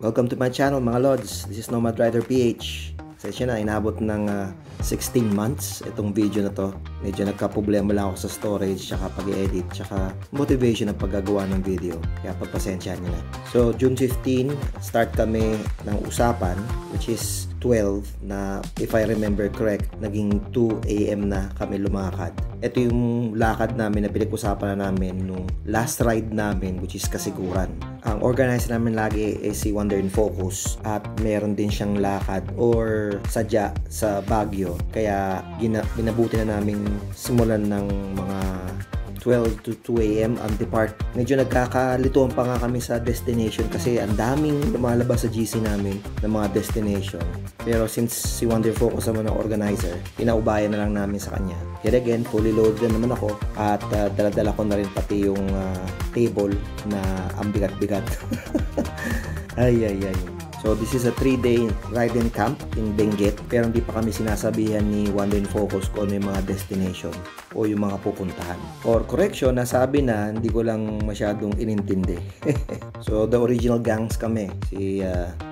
Welcome to my channel mga Lods. This is Nomad Rider PH. Session na, inabot ng 16 months itong video na to. Medyo nagka-problema lang ako sa storage, tsaka pag-edit, tsaka motivation ng paggagawa ng video. Kaya pagpasensyahan nyo na. So, June 15, start kami ng usapan, which is 12 na, if I remember correct, naging 2 AM na kami lumakad. Ito yung lakad namin na pinag-usapan na namin nung last ride namin, which is Kasiguran. Ang organizer namin lagi is si Wander in Focus at meron din siyang lakad or sadya sa Baguio. Kaya binabuti na namin simulan ng mga 12 to 2 AM ang depart. Medyo nagkakalituan pa nga kami sa destination kasi ang daming lumalabas sa GC namin ng mga destination. Pero since si Wander Focus naman ang organizer, pinaubayan na lang namin sa kanya. Yet again, fully loaded na naman ako at dala-dala ko na rin pati yung table na ang bigat-bigat. ay. So this is a 3-day ride and camp in Benguet, pero hindi pa kami sinasabihan ni Wander in Focus kung ano yung mga destination o yung mga pupuntahan. Or correction, nasabi na, hindi ko lang masyadong inintindi. So the original gangs kami, si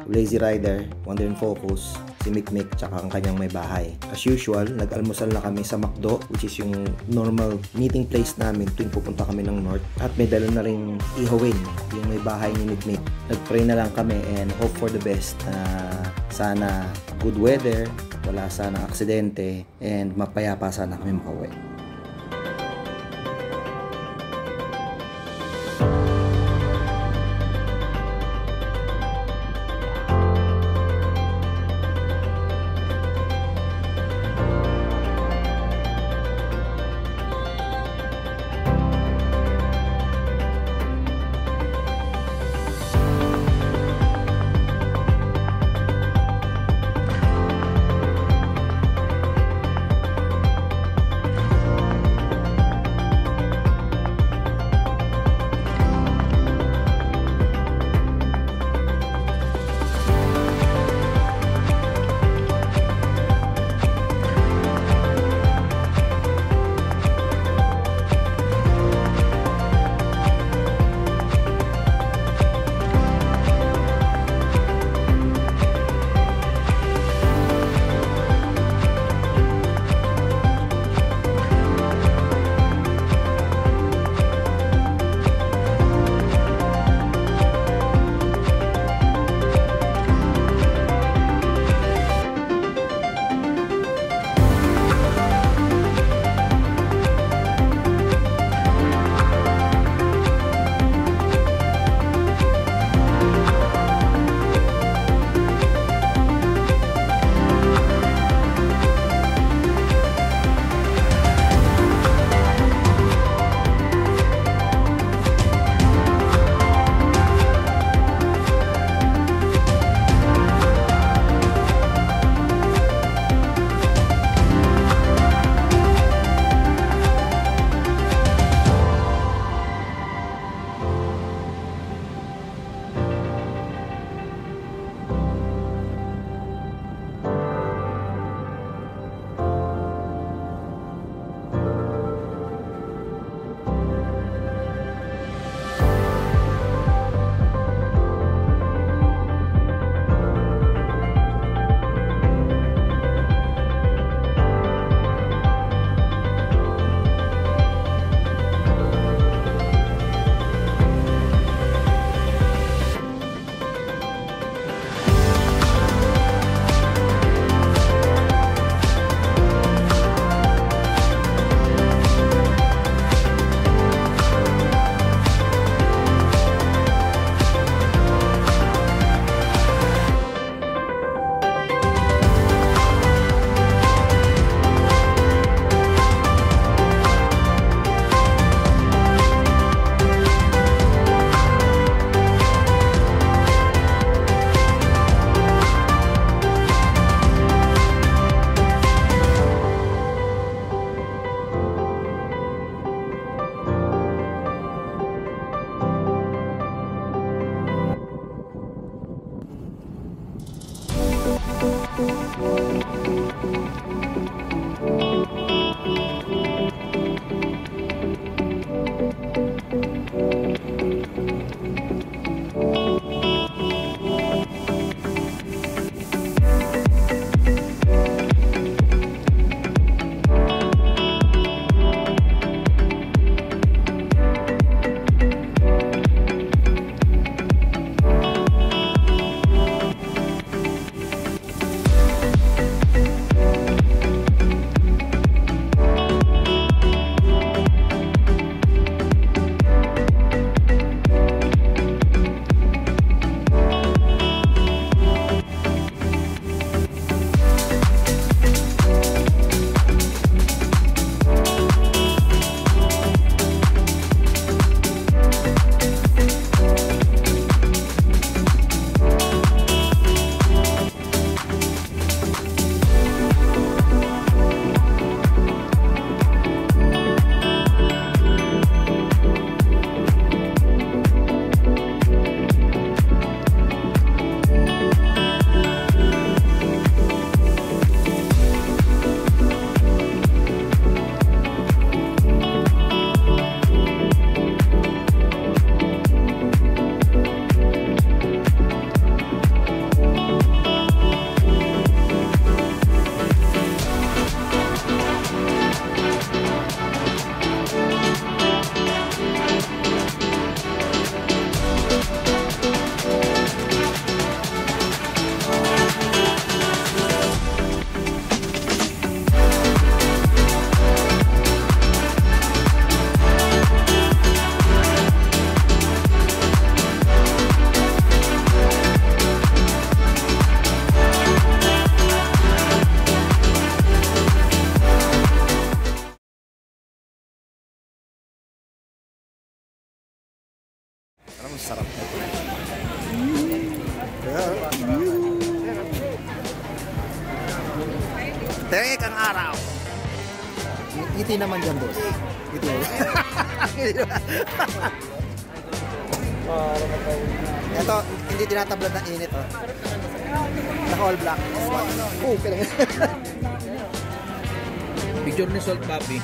Lazy Rider, Wander in Focus, si Mikmik, tsaka ang kanyang may bahay. As usual, nag-almusal na kami sa McDo, which is yung normal meeting place namin tuwing pupunta kami ng North. At may dala na rin ihawin, yung may bahay ni Mikmik. Nag-pray na lang kami and hope for the best na sana good weather, wala sana aksidente, and mapayapa sana kami makauwi. Tek ang araw. Ngiti naman dyan, boss. Ngiti mo. Ito, hindi tinatablad ng init, oh. Naka all black. Oh, kailangan. Picture ni Salt Papi.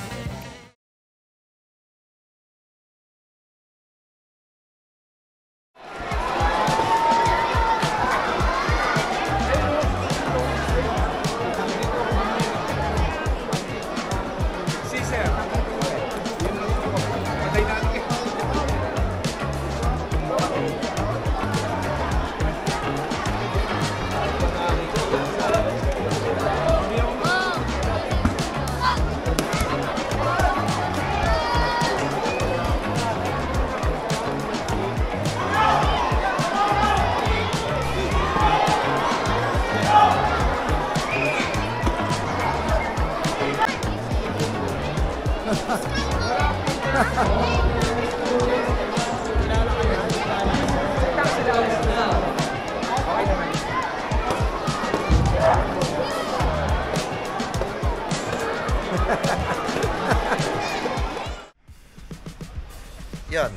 Yun.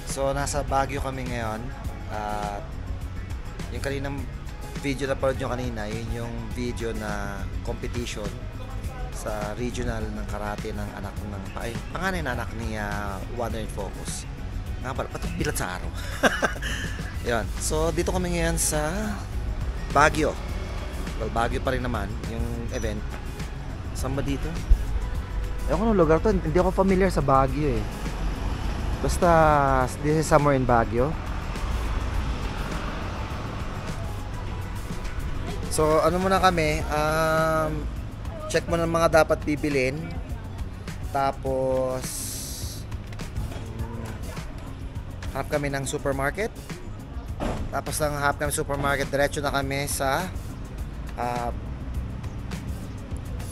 So nasa Baguio kami ngayon. At yung kaninang video na parod yung kanina, yun yung video na competition sa regional ng karate ng anak ng panganay na anak ni Wonder in Focus. Nga pala, pati bilat sa araw. Yun. So dito kami ngayon sa Baguio. Well, Baguio pa rin naman yung event. Saan ba dito? Ewan ko ng lugar to. Hindi ako familiar sa Baguio eh. Basta, this is somewhere in Baguio. So, ano muna kami, check mo ng mga dapat bibilin. Tapos, hanap kami ng supermarket. Tapos nang hanap kami supermarket, diretso na kami sa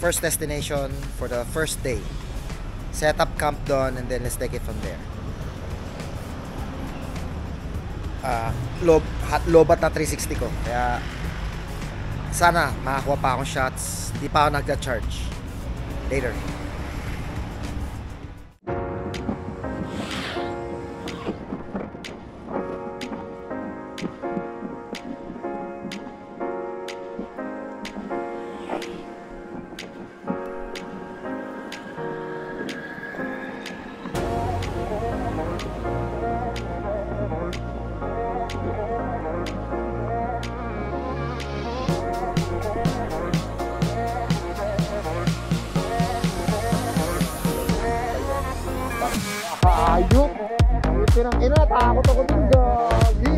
first destination for the first day. Set up camp doon and then let's take it from there. Lobat na 360 ko, kaya sana makakuha pa akong shots. Hindi pa ako nagda-charge later. Ayok! Tirang ina, takot ako dun, gagi!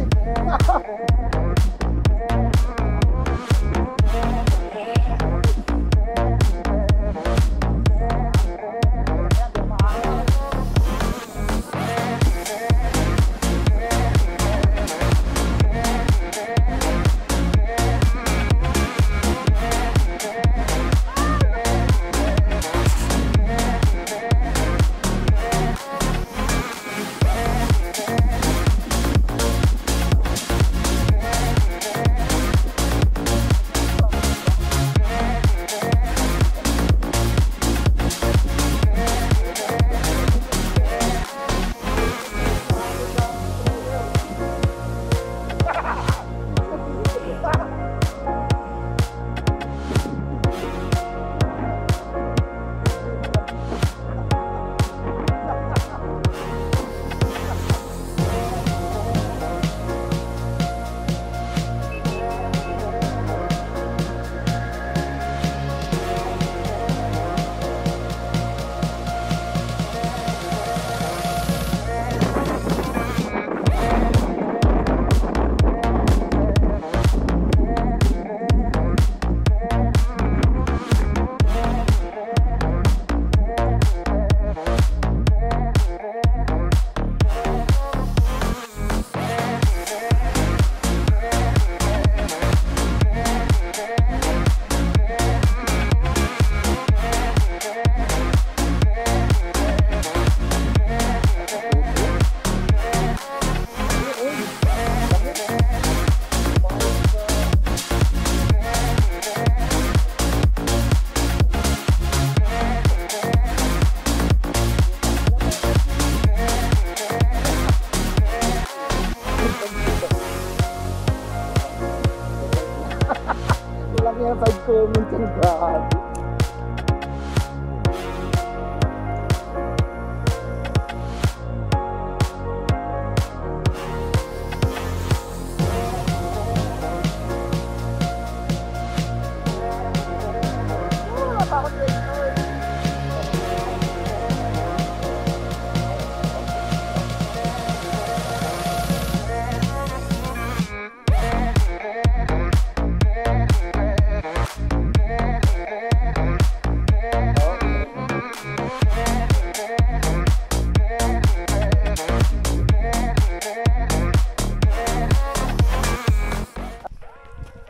Kaya side comment ka na grabe.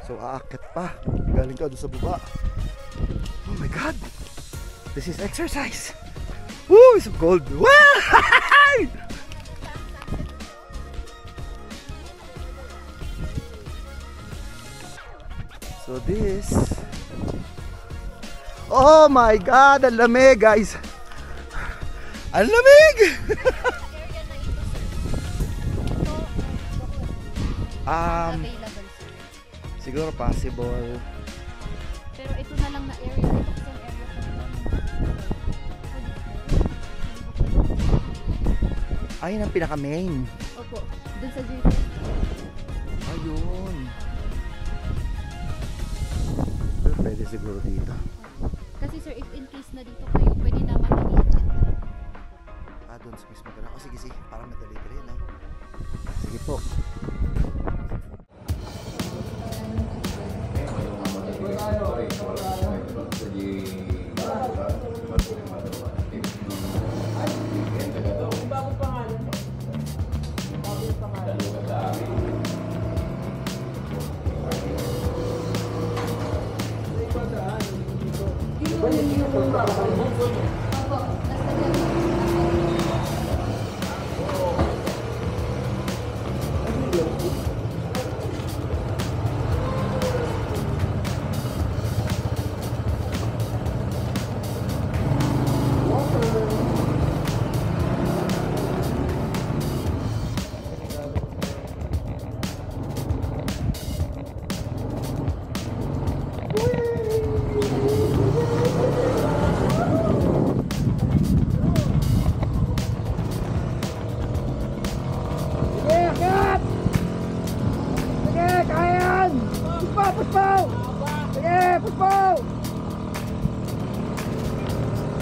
So aakyat pa. Galing ka doon sa baba. Oh my god. This is exercise. Woo! It's so cold. Wow! So this. Oh my god, ang lamig guys. Ang lamig! Siguro possible. Pero ito na lang na area. Ito kasi ang area ko naman. Ayun ang pinaka-main. Opo. Dun sa JP. Ayun. Pero pwede siguro dito. Kasi sir, if in case na dito kayo, pwede naman mag-iingat. Doon sa mismo doon. Oh, sige, sige. Parang madali-dali, no? Sige po.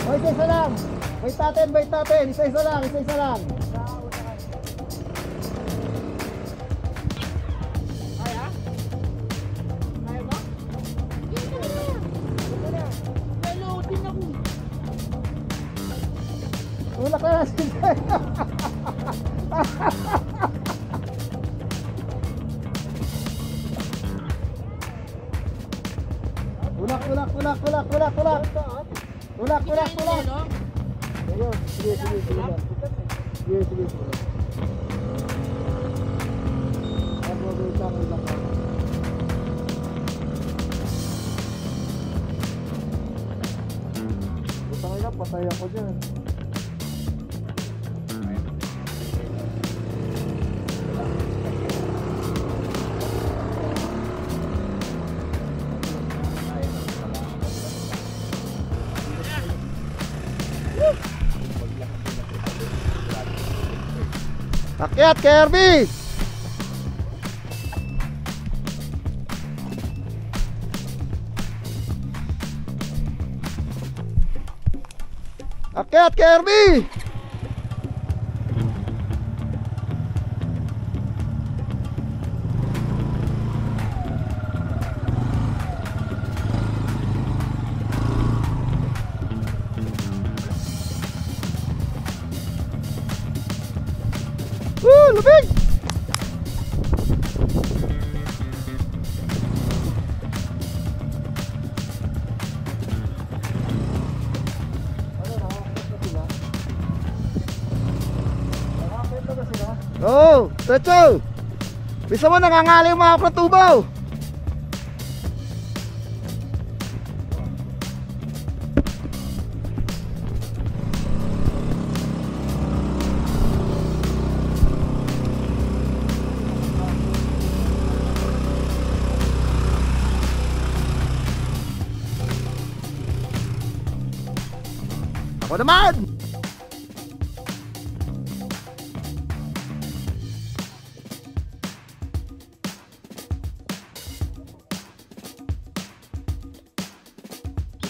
O, isa-isa lang. Bait natin. Isa-isa lang. Kaya? Kaya ba? Hindi ka na. Hello, din ako. Ulak na natin. Ulak. Sige. Patay ako dyan. Akyat, Kirby! Akyat, Kirby! Lumig! Oh, Techo! Bisa mo nangangali yung mga pratubaw! Ako naman!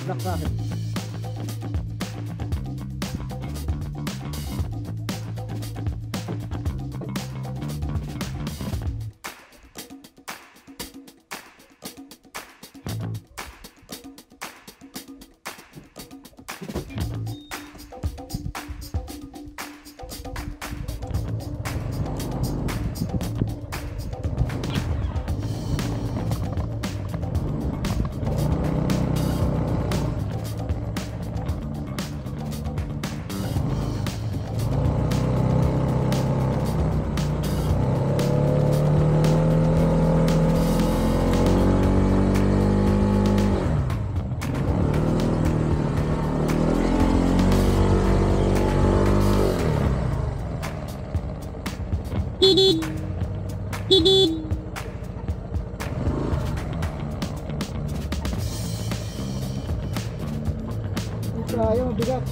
Lock sa akin. Ayaw, mabigat.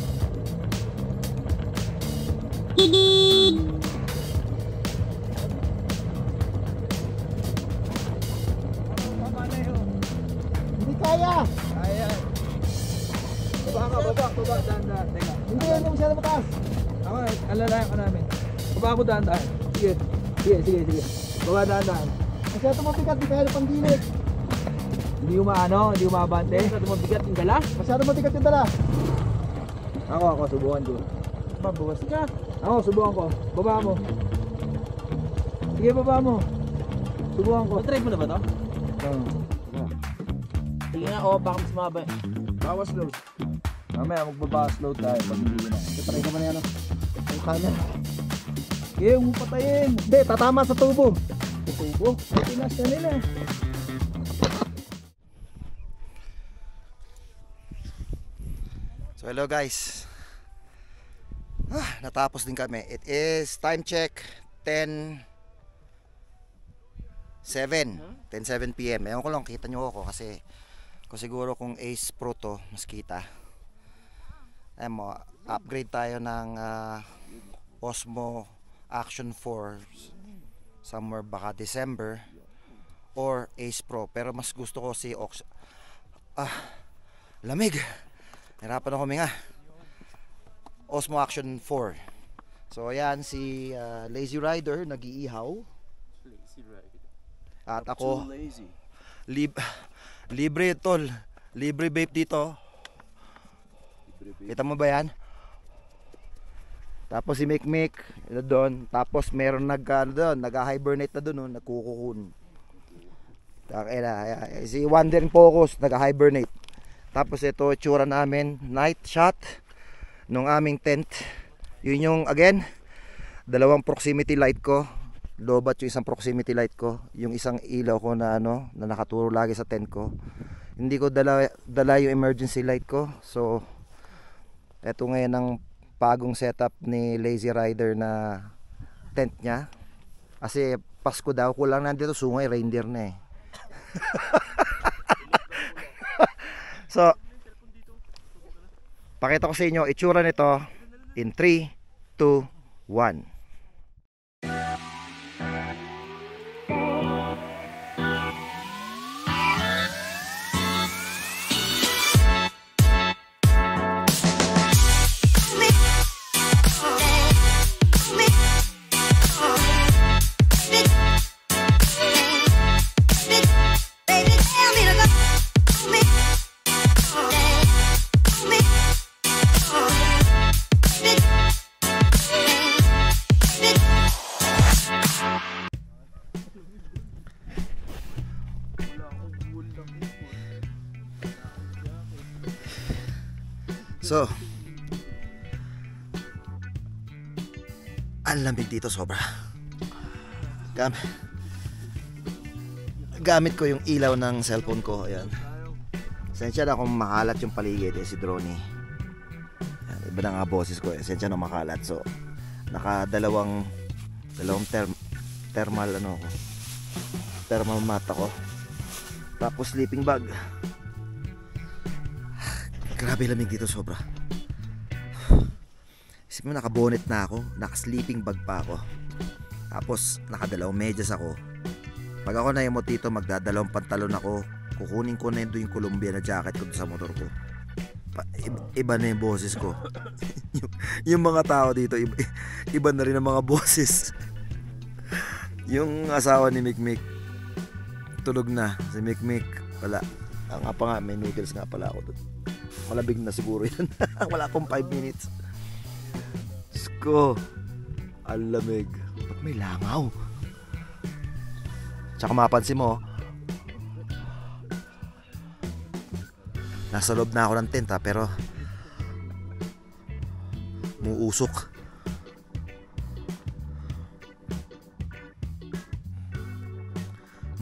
Hindi kaya. Kaya. Baba, dahan-dahan. Teka. Hindi yan yung masyado mataas. Ako, alalayan ka namin. Baba ako dahan-dahan. Sige. Baba dahan-dahan. Masyado mabigat, di kaya pang gilid. Hindi hindi umabante. Masyado mabigat yung dala. Masyado mabigat yung dala. Ako, subukan ko. Babawas ka. Ako, subukan ko. Baba mo. Sige, baba mo. Subukan ko. Try mo na ba to? Oo. Sige nga, baka mas mababa. Bawas load. Mamaya, magbabawas load tayo pag hindi na. Try ka man yan, ano? Ang kanan. Sige, huwag mo patayin. Hindi, tatama sa tubo. Sa tubo? Ay, tinas na nila. So hello guys. Natapos din kami. It is time check 10:07 PM. Ewan ko lang, kita nyo ako kasi kung siguro kung Ace Pro to, mas kita. Ayan mo, upgrade tayo ng Osmo Action 4 somewhere baka December or Ace Pro. Pero mas gusto ko si lamig. Hirapan ako huminga. Osmo Action 4. So ayan si Lazy Rider nag-iihaw. At ako libre tol. Libre vape dito. Kita mo ba yan? Tapos si Mikmik doon. Tapos meron nag-hibernate na doon, nagkukukun. Si Wandering Focus nag-hibernate. Tapos ito itsura namin, night shot nung aming tent. Yun yung again, dalawang proximity light ko. Lobat yung isang proximity light ko, yung isang ilaw ko na na nakaturo lagi sa tent ko. Hindi ko dala yung emergency light ko. So ito ngayon ang bagong setup ni Lazy Rider na tent niya. Kasi Pasko daw, kulang nandito sungay, reindeer na eh. So, pakita ko sa inyo itsura nito in 3, 2, 1. So, ang lamig dito sobra. Gamit ko yung ilaw ng cellphone ko. Ayan. Sensya na kung makalat yung paligid si Droney. Iba na nga boses ko. Sensya na makalat. So, dalawang thermal thermal mat ako. Tapos sleeping bag. Grabe lamig dito sobra. Isip mo, nakabonet na ako, naka-sleeping bag pa ako. Tapos nakadalawang medyas ako. Pag ako naimot dito, magdadalawang pantalon ako. Kukunin ko na yung Columbia na jacket ko sa motor ko. Iba na yung boses ko. yung mga tao dito, iba na rin ang mga boses. Yung asawa ni Mikmik, tulog na. Si Mikmik, wala. Ang nga pa nga, may noodles nga pala ako doon. Malabig na siguro yan. Wala akong 5 minutes. Sko, ang lamig. Ba't may langaw? Tsaka mapansin mo, nasa loob na ako ng tent ha, pero muusok.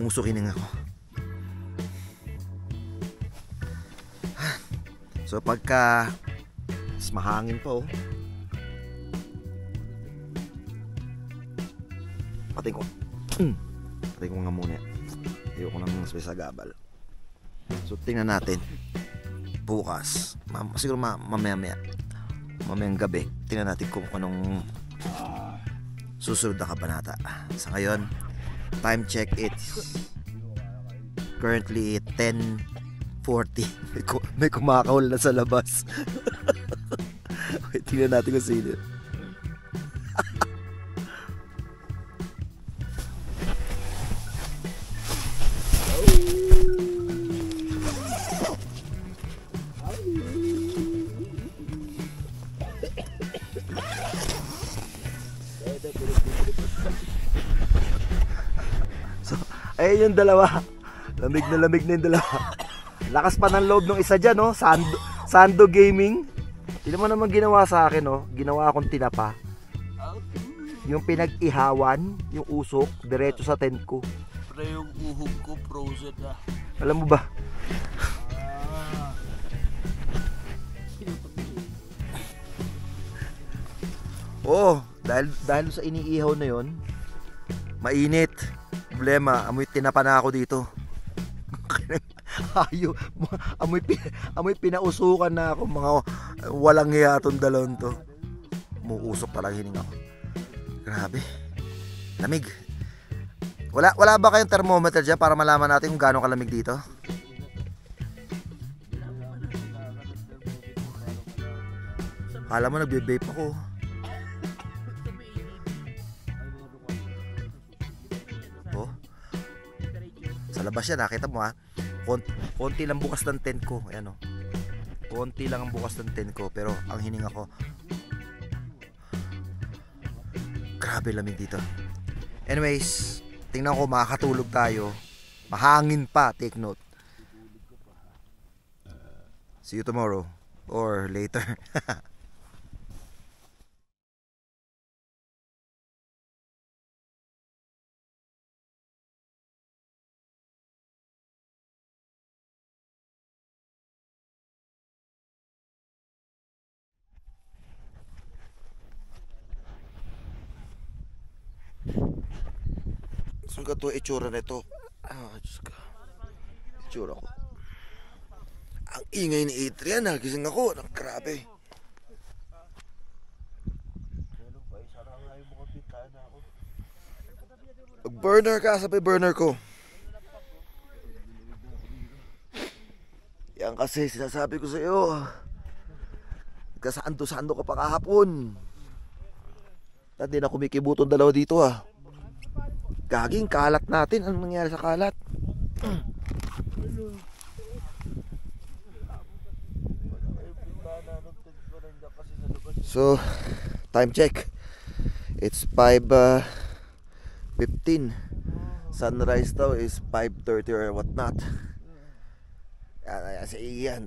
Musukin ako. So pagka mahangin po, Pating ko nga muna. Ayoko nang sa gabal. So tingnan natin bukas, siguro mamayang gabi, tingnan natin kung anong susunod na kabanata. Sa ngayon, time check, it's currently 10:40. May kumakahol na sa labas. Wait, tingnan natin kung sino. Ayun yung dalawa. Lamig na yung dalawa. Lakas pa ng loob ng isa dyan, no? Sando Gaming. Hindi mo naman ginawa sa akin, no? Ginawa akong tinapa. Yung pinag-ihawan, yung usok, diretso sa tent ko. Pero yung uhog ko, frozen na. Alam mo ba? Oo, dahil sa iniihaw na yon, mainit. Problema, amoy tinapa na ako dito. Amoy pinausukan na ako. Mga walang hiya itong dalawang to. Muusok talaga hininga ko. Grabe, lamig. Wala ba kayong thermometer dyan para malaman natin kung gaano kalamig dito? Kala mo nagbe-vape ako. Sa labas yan, nakita mo ha. Konti lang bukas ng tent ko. Ayan o. Konti lang ang bukas ng tent ko. Pero ang hininga ko, grabe lamig dito. Anyways, tingnan ko, makakatulog tayo. Mahangin pa, take note. See you tomorrow or later. So gato itsura nito. Diyos ko. Itsura ko. Ang ingay ni Adrian, nagising ako. Grabe. Burner ka, sabi burner ko. Yan kasi sinasabi ko sa iyo. Kasando-sando ka pa kahapon. Hindi na kumikibuton dalawa dito ha. Gaging kalat natin. Anong nangyari sa kalat? So, time check. It's 5:15. Sunrise daw is 5:30 or what not. Yan, sa iyan.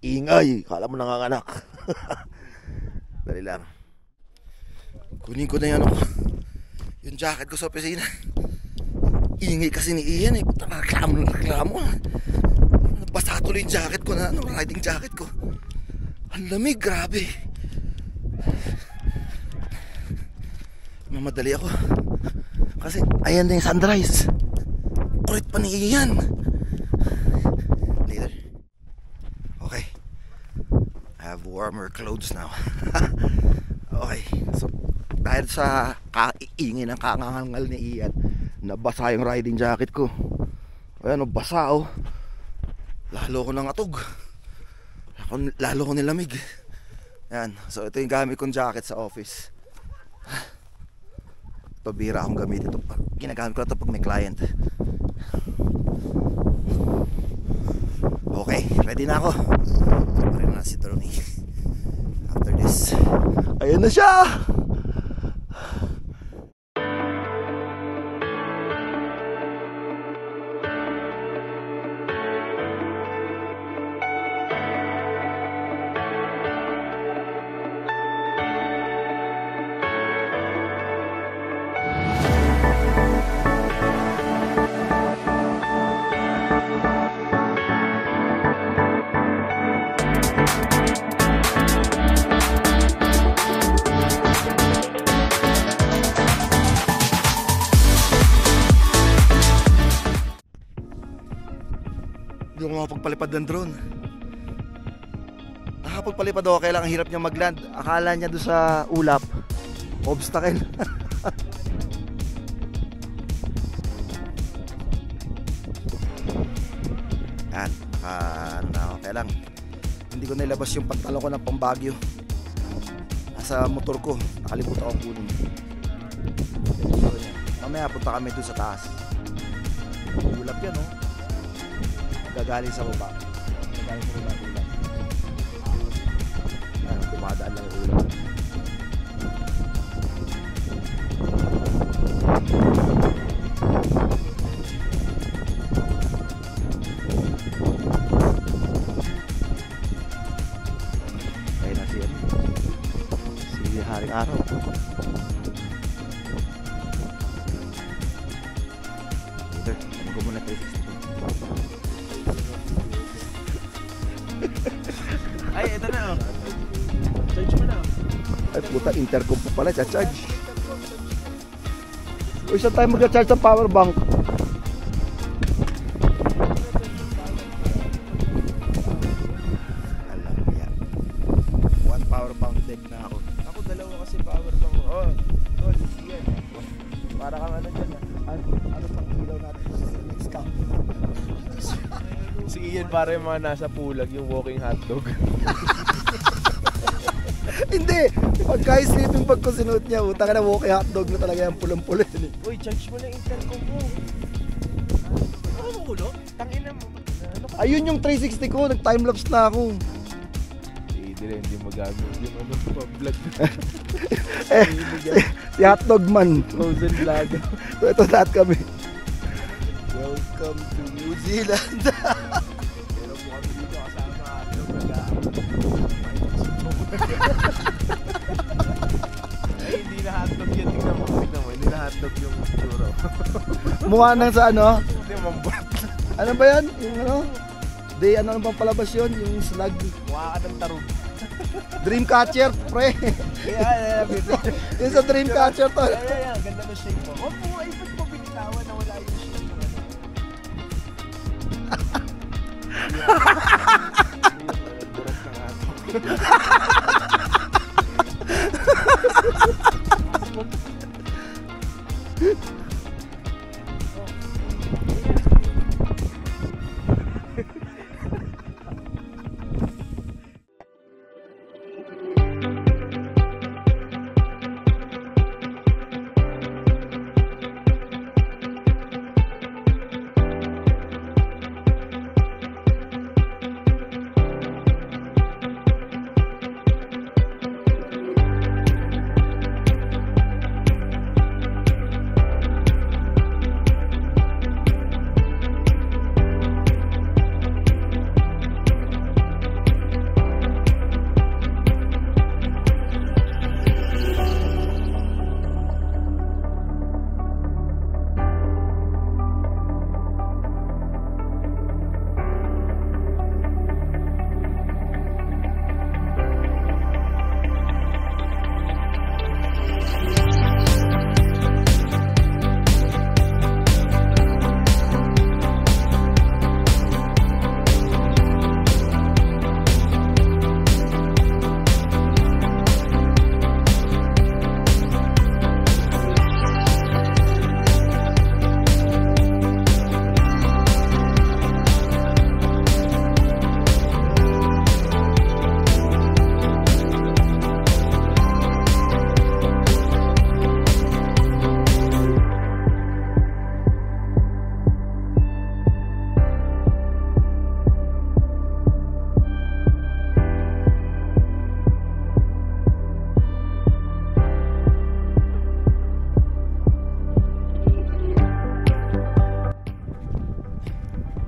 Ingay. Kala mo nanganganak. Dali lang. Kunin ko na yan ako. Yung jacket ko sa opisina. Ingay kasi ni Ian eh. Reklamo. Basta tuloy yung jacket ko na riding jacket ko. Ang lamig, grabe. Mamadali ako. Kasi ayan na yung sunrise. Kulit pa ni Ian. Later. Okay. I have warmer clothes now. Okay, so dahil sa kaingin ng kangangal ni Ian, nabasa yung riding jacket ko. Ayan, basa oh. Lalo ko nangatog. Lalo ko nilamig. Ayan, so ito yung gamit kong jacket sa office. Ito, bira akong gamit ito. Ginagamit ko na ito pag may client. Okay, ready na ako. Parin na si Tony. After this, ayun na siya. Hindi ako makapagpalipad ng drone. Nakapagpalipad ako, kaya lang ang hirap niya mag-land. Akala niya doon sa ulap obstacle. Yan, kaya lang hindi ko nilabas yung pantalo ko ng pambagyo. Nasa motor ko, nakalimutan ko kunin. Mamaya punta kami doon sa taas. Ulap yan, oh. Gagaling sa baba. Gagaling sa baba ulan. Ayan, dumadaan lang yung ulan. Ayun na siya. Si Haring Araw. Ito, ano ko muna 360. Ay, ito na oh. Charge mo na oh. Ay puta, intercom pa pala, charge. Uy, saan tayo mag-charge sa power bank? Alam mo yan. One power bank deck na ako. Ako dalawa kasi power bank. Oh, tol, yan. Para kang ano dyan ah. Ano pang ilaw natin sa next camp? Si Ian para yung mga nasa pulag, yung walking hotdog. Hindi! Pagka sleeping bag ko sinuot niya, utang na walkie hotdog na talaga yung pulang-pula. Uy, charge mo na yung intercom mo. Ano mo ulo? Tangina mo. Ano ka? Ayun yung 360 ko, nag-timelapse na ako. Hindi magagamit yung ano pa, vlog. Si hotdog man. Frozen vlog. So ito lahat kami. Welcome to New Zealand. Pero po kami dito kasama hotdog Ay, hindi na hotdog yan. Tingnan mo, hindi na hotdog yung churro. Mukha nang sa ano? Hindi, mambot. Ano ba yan? Yung ano? Ano bang palabas yun? Yung slug. Mukha ka ng tarog. Dreamcatcher, pre. Yeah. Yung sa Dreamcatcher to. Yeah. Ganda na shape mo. Huwag mo, ay ba't mo binitawan na wala yung shape mo? Buras na nga ito.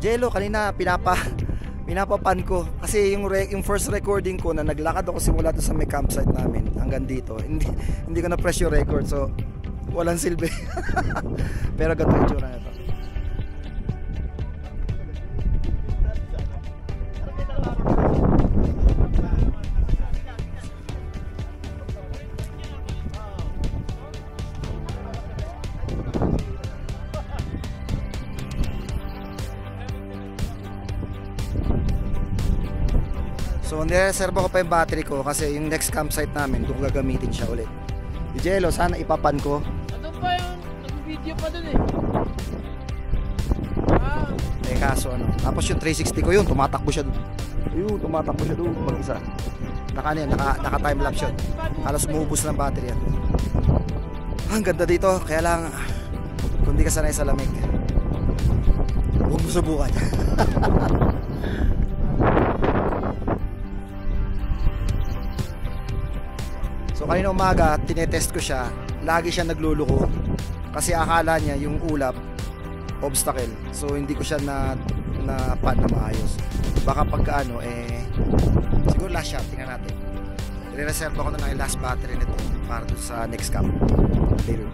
Jello, kanina pinapapan ko kasi yung first recording ko na naglakad ako simula doon sa may campsite namin hanggang dito. Hindi ko na press yung record, so walang silbi. Pero ganito yung tsura nito. So nireserve ko pa yung battery ko kasi yung next campsite namin doon ko gagamitin siya ulit. Jello, sana ipapan ko. Ano pa yung nag-video pa dun eh? Ah, Kaso ano. Tapos yung 360 ko yun, tumatakbo siya doon. Ayun, tumatakbo siya doon mag-isa. Naka time lapse yun. Halos umubos ng battery yan. Ang ganda dito, kaya lang kung di ka sanay sa lamig, huwag mo subukan. So kanina umaga, tinetest ko siya. Lagi siya nagluluko. Kasi akala niya yung ulap, obstacle. So hindi ko siya na pan na maayos. Baka pagka ano, siguro last shot, tingnan natin. I-reserve ako na lang yung last battery nito para doon sa next camp. Later.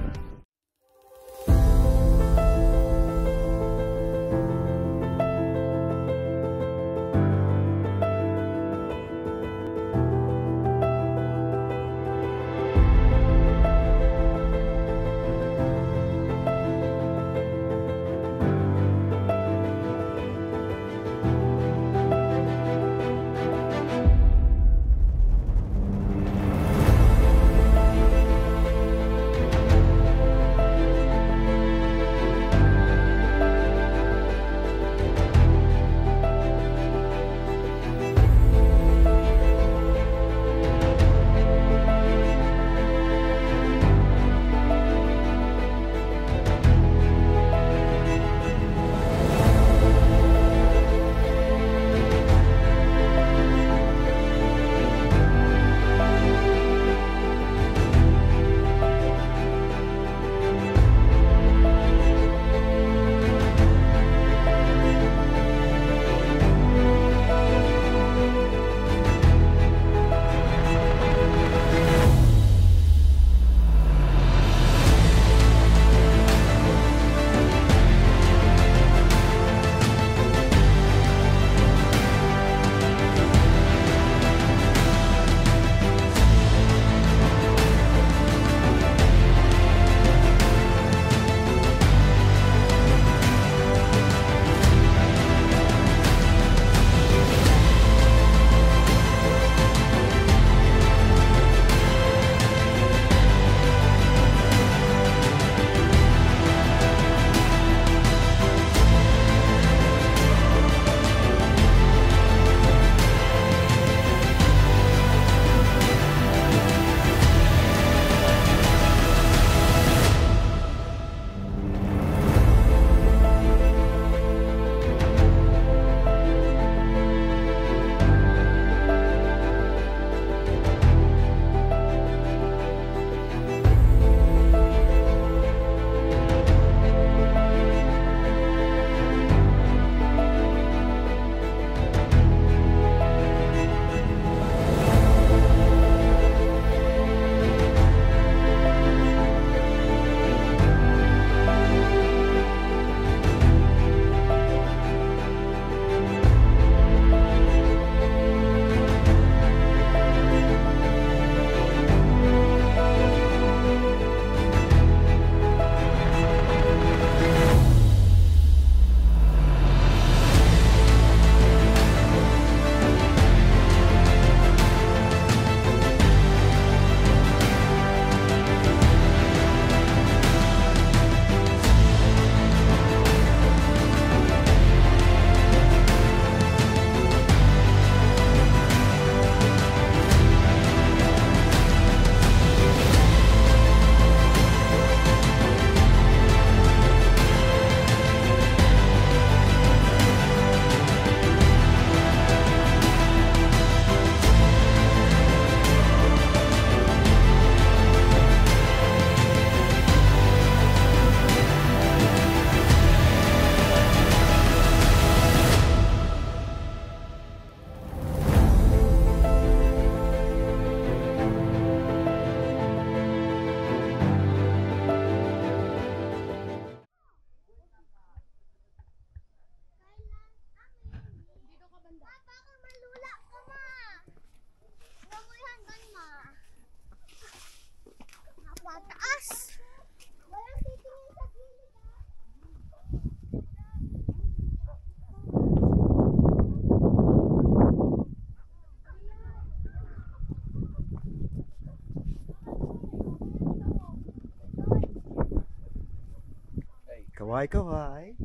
Kaway.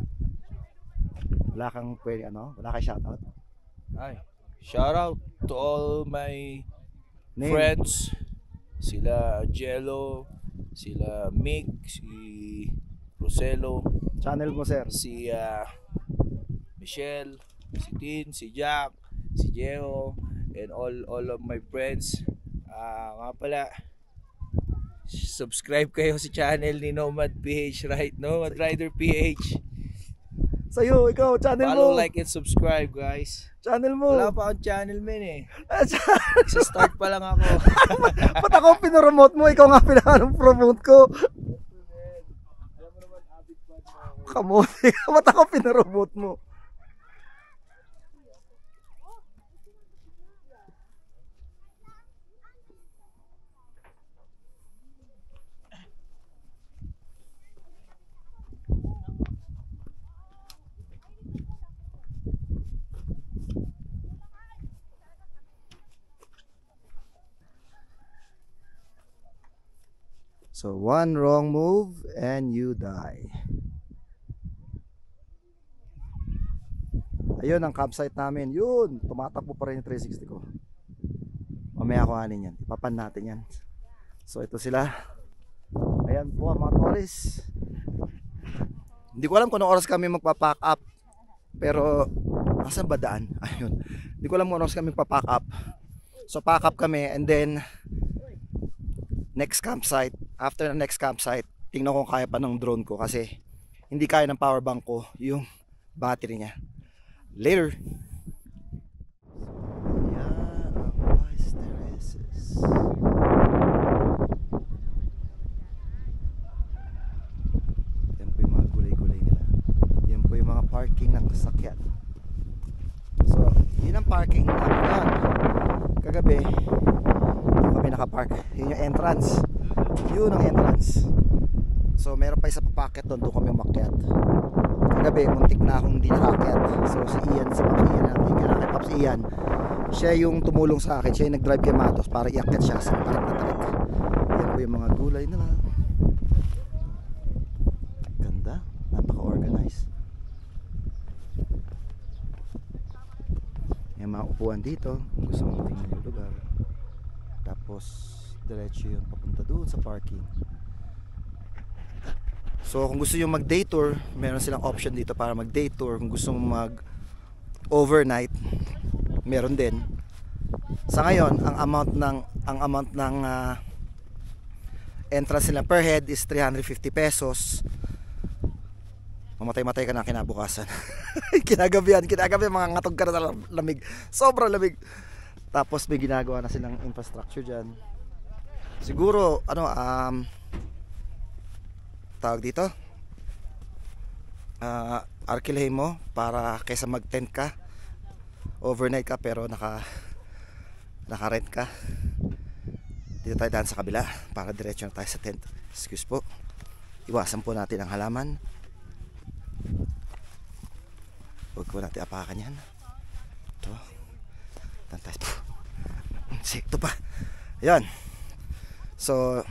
Wala kang pwede wala kang shoutout? Ay, shout out to all my Name. friends. Sila Jello, sila Mick, si Roselo, Channel mo, sir. si Michelle, si Tin, si Jack, si Jeho, and all of my friends. Nga pala, subscribe kayo sa channel ni Nomad PH, right? Nomad Rider PH. Sa'yo, ikaw, channel Follow, mo. like, and subscribe, guys. Channel mo. Wala pa akong channel, men eh. Sa start pa lang ako. Ba't ako pinoromote mo? Ikaw nga pinaka-promote ko. Kamote ka. Ba't ako pinoromote mo? So one wrong move and you die. Ayun ang campsite namin. Yun, tumatakbo pa rin yung 360 ko. Mamaya kuhanin yan. Ipapan natin yan. So ito sila. Ayan po ang mga tourists. Hindi ko alam kung anong oras kami magpa-pack up. Pero asan ba daan? Ayun. Hindi ko alam kung anong oras kami magpa-pack up. So pack up kami and then next campsite. After the next campsite, tingnan ko kaya pa ng drone ko kasi hindi kaya ng power bank ko yung battery niya. Later. Yan ang Wise Terraces. Yan po yung mga gulay-gulay nila. Yan po yung mga parking ng sasakyan. So, yun ang parking namin yan. Kagabi, kami nakapark. Yun yung entrance. Yun ang entrance. So meron pa isa pa packet doon kami umakyat. Kagabi muntik na akong hindi nakakyat. So si Ian, si Pops Ian natin, kaya Pops Ian, siya yung tumulong sa akin. Siya yung nag-drive kay Matos para iakyat siya sa tarik na tarik. Yan po yung mga gulay nila. Ganda, napaka-organized. Yung mga upuan dito kung gusto mong tingnan yung lugar. Tapos diretso yun papunta doon sa parking. So kung gusto nyo mag day tour, meron silang option dito para mag day tour. Kung gusto mong mag overnight, meron din. Sa ngayon, ang amount ng entrance nila per head is 350 pesos. Mamatay-matay ka na kinabukasan. Kinagabihan mga ngatog ka na lamig. Sobrang lamig. Tapos may ginagawa na silang infrastructure dyan. Siguro tawag dito arkilahin mo para kaysa mag tent ka, overnight ka pero naka-rent ka. Dito tayo daan sa kabila para diretso na tayo sa tent. Excuse po, iwasan po natin ang halaman. Huwag po natin apakan yan. Ito tantas po. Ito pa. Ayan. So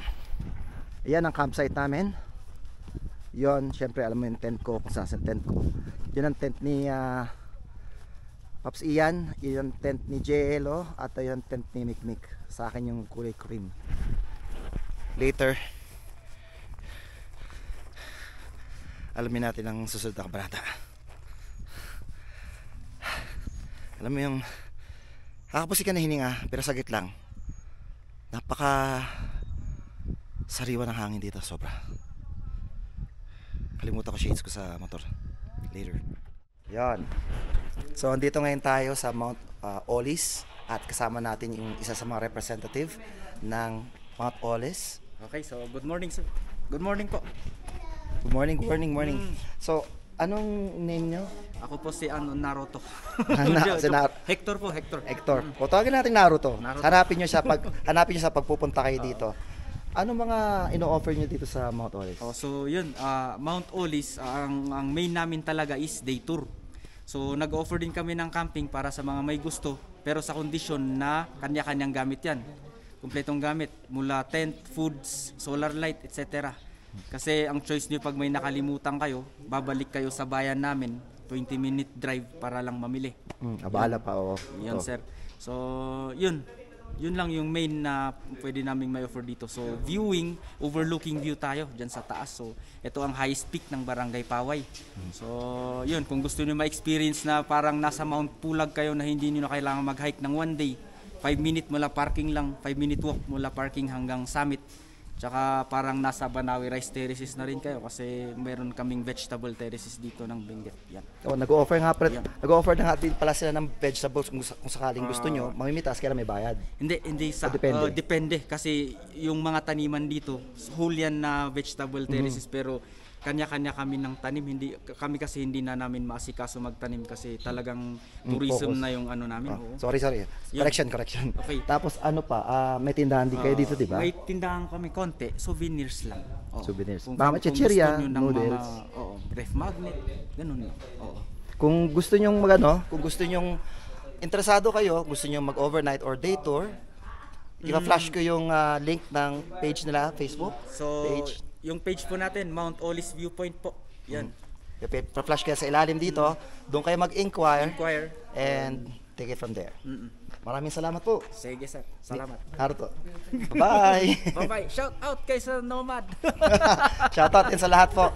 ayan ang campsite namin. Yon, syempre alam mo yung tent ko, kung saan sa tent ko. Yun ang tent ni Pops Ian, yun ang tent ni Jello, at yun ang tent ni Mikmik. Sa akin yung kulay cream. Later, alamin natin ang susunod na kabanata. Alam mo yung nakakapusik ka na hininga, pero saglit lang. Napaka sariwa ng hangin dito, sobra. Kalimutan ko shades ko sa motor. Later. Yan. So andito ngayon tayo sa Mount Olis at kasama natin yung isa sa mga representative ng Mount Olis. Okay, so good morning sir. Good morning po. Good morning. So anong name nyo? Ako po si Naruto. Hector po, Hector. O tawagin natin Naruto. Hanapin nyo siya sa pagpupunta kayo dito. Ano mga ino-offer nyo dito sa Mount Olis? So yun, Mount Olis, ang main namin talaga is day tour. So nag-offer din kami ng camping para sa mga may gusto, pero sa kondisyon na kanya-kanyang gamit yan. Kumpletong gamit, mula tent, foods, solar light, etc. Kasi ang choice nyo pag may nakalimutan kayo, babalik kayo sa bayan namin, 20-minute drive para lang mamili. Abala pa, oo. Yun, Ito. sir. So, yun lang yung main na pwede naming may offer dito. So, viewing, overlooking view tayo dyan sa taas. So, ito ang highest peak ng Barangay Paway. So, yun, kung gusto niyo ma-experience na parang nasa Mount Pulag kayo na hindi niyo na kailangan mag-hike ng one day, 5 minute mula parking lang, 5-minute walk mula parking hanggang summit. Tsaka parang nasa Banawi Rice Terraces na rin kayo kasi meron kaming vegetable terraces dito ng Benguet. Yan. Oh, nag-o-offer nga Yeah. nag-o-offer na nga din pala sila ng vegetables kung sakaling gusto nyo, mamimitas kaya may bayad. Hindi sa Depende. depende kasi yung mga taniman dito whole yan na vegetable terraces pero kanya-kanya kami ng tanim, hindi na namin maasikaso magtanim kasi talagang tourism focus. na yung ano namin. Oo. Sorry. Yun. Correction. Okay. Tapos ano pa, may tindahan din kayo dito, di ba? May tindahan kami konti, souvenirs lang. Oo. Souvenirs. Kung Baka gusto chichirya, nyo ng noodles. ref magnet, ganun lang. Oo. Kung gusto nyong interesado kayo, gusto nyong mag-overnight or day tour, i-flash ko yung link ng page nila, Facebook So, page. yung page po natin, Mount Olis Viewpoint po. Yan. Pa-flash kayo sa ilalim dito, doon kayo mag-inquire Inquire. and take it from there. Maraming salamat po. Sige sir, salamat. Naruto. Bye! Bye-bye. Shout out kay Sir Nomad. Shoutout din sa lahat po.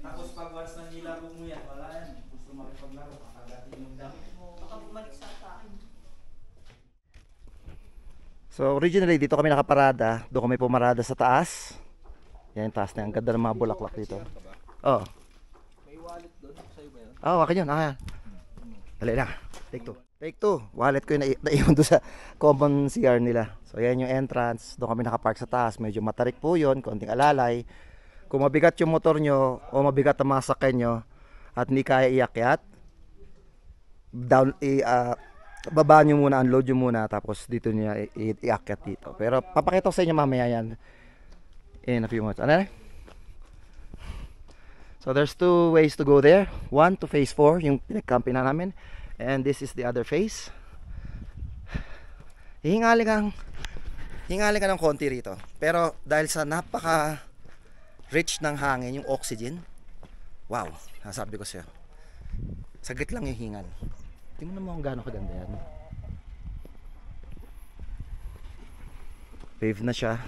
Tapos pag once na nilaro mo yan, wala yan. Gusto makipaglaro, kakagatin yung damit mo. Baka bumalik sa akin. So originally dito kami nakaparada, doon kami pumarada sa taas. Yan yung taas na, ang ganda ng mga bulaklak dito. Oh. May wallet doon, sa'yo ba yan? Oh, akin yun, akin. Dali na. Take two. Wallet ko yung naiwan doon sa common CR nila. So yan yung entrance, doon kami nakapark sa taas. Medyo matarik po yun, konting alalay. Kung mabigat yung motor nyo o mabigat ang mga sakyan nyo at hindi kaya iakyat, baba nyo muna, unload nyo muna, tapos dito nyo iakyat dito. Pero papakita ko sa inyo mamaya yan in a few minutes. Ano? So there's two ways to go there. One to phase 4, yung pinagkampi na namin. And this is the other phase. Hingali ka ng konti rito. Pero dahil sa napaka rich ng hangin, yung oxygen, wow, nasabi ko sa'yo, saglit lang yung hingal. Tingnan mo kung gaano kaganda yan. Paved na siya.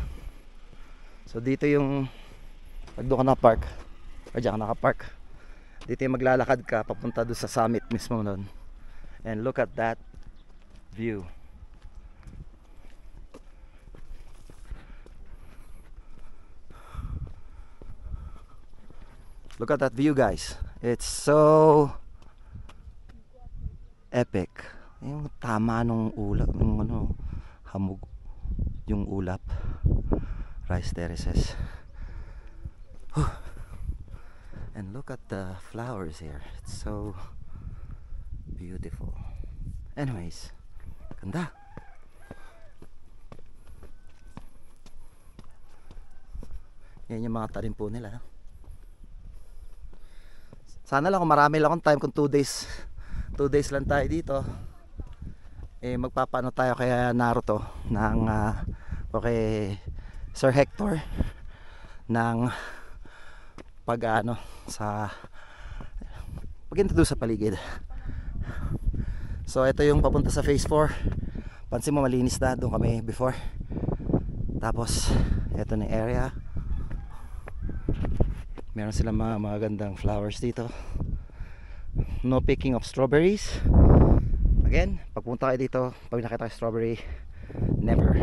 So dito yung pag doon ka na-park o dyan ka naka-park, dito yung maglalakad ka papunta doon sa summit mismo nun. And look at that view. Look at that view, guys. It's so epic. Yung tama nung ulap, nung hamog yung ulap. Rice terraces. And look at the flowers here. It's so beautiful. Anyways, ganda. Yan yung mga tanim po nila. Sana lang kung marami lang akong time, kung 2 days lang tayo dito, magpapano tayo kaya Naruto ng okay, Sir Hector ng pag-ano sa pag-introduce sa paligid. So ito yung papunta sa phase 4. Pansin mo malinis na, doon kami before. Tapos ito na yung area. Meron silang mga magandang flowers dito. No picking of strawberries. Again, pagpunta kayo dito, pag nakita kayo strawberry, never.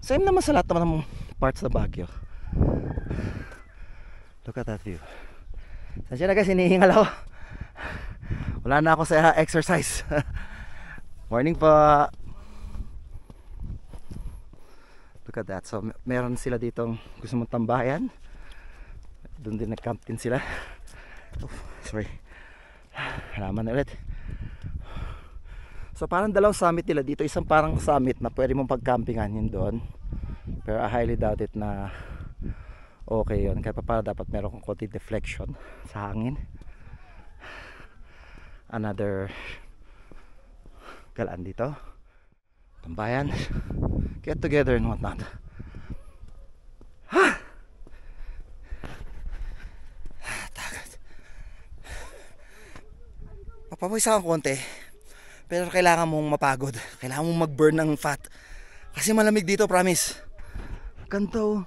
Same naman sa lahat naman ng parts ng Baguio. Look at that view. Saan siya na guys, hinihingal ako. Wala na ako sa exercise. Morning pa. Look at that. So meron sila ditong gusto mong tambayan. Doon din nag-camp din sila. Oh, sorry. Halaman ulit. So parang dalawang summit nila dito. Isang parang summit na pwede mong pag-campingan yun doon. Pero I highly doubt it na okay yun. Kaya para dapat meron kong konti deflection sa hangin. Another galaan dito. Tambayan. Get together and whatnot. Tagat. Mapapawisa kang konti. Pero kailangan mong mapagod. Kailangan mong mag-burn ng fat. Kasi malamig dito, promise. Ganda oh.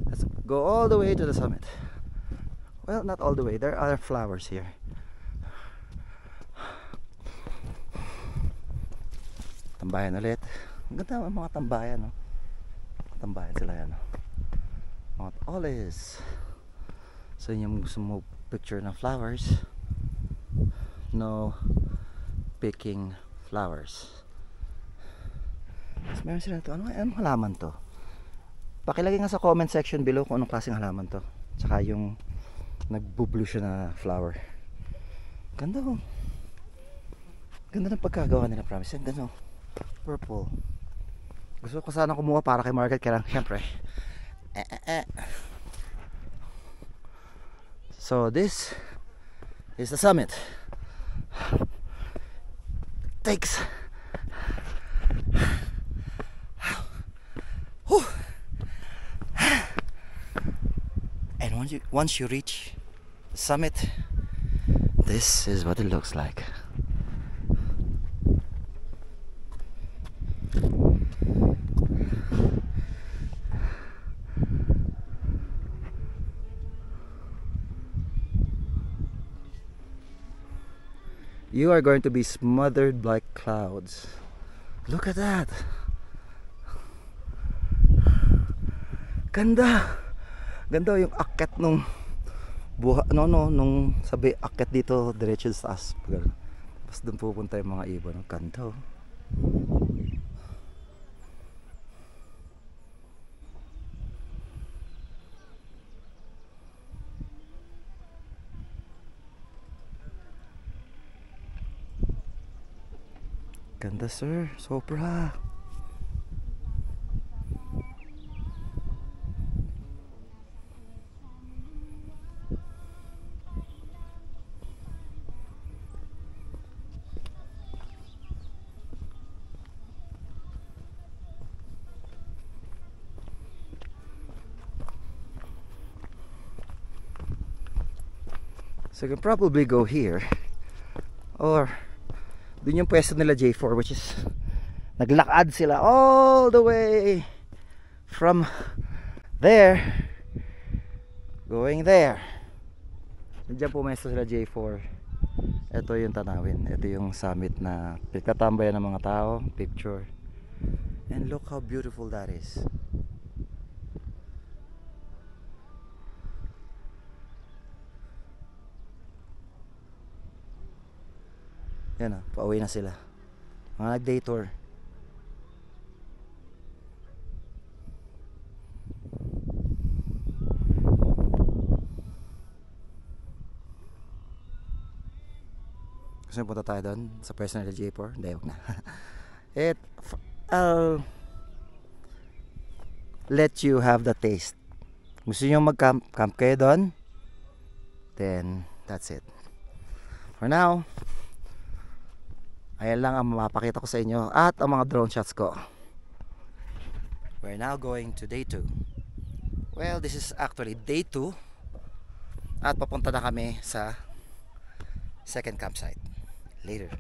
Let's go all the way to the summit. Well, not all the way. There are flowers here. Tambayan ulit. Ang ganda ang mga tambayan, no? Tambayan sila yan, no? Mount Olives. So yun yung gusto mo picture ng flowers. No picking flowers. Mas meron sila ito. Anong halaman to? Pakilagay nga sa comment section below kung anong klaseng halaman to. Tsaka yung nagbublue siya na flower. Ganda oh. Ganda ng pagkagawa nila, promise. Ganda oh. Purple. Gusto ko sana kumuha para kay Margaret, kaya lang syempre So this is the summit. Takes and once you reach the summit, this is what it looks like. You are going to be smothered by clouds. Look at that. Ganda. Ganda yung akyat nung nung sabi akyat dito diretso sa taas. Tapos doon pupunta yung mga ibon. Ganda. Ganda sir, sobra. So you can probably go here or dun yung pwesto nila J4, which is naglakad sila all the way from there going there. Nandiyan pumesto sila J4. Ito yung tanawin, ito yung summit na pinagtatambayan ng mga tao, picture. And look how beautiful that is. Yan na, pauwi na sila. Mga nag-day tour. Gusto nyo punta tayo doon sa personal J4? Hindi, huwag na. I'll let you have the taste. Gusto nyo mag-camp kayo doon? Then, that's it. For now, ayan lang ang mapakita ko sa inyo at ang mga drone shots ko. We're now going to day 2. Well, this is actually day 2 at papunta na kami sa second campsite later.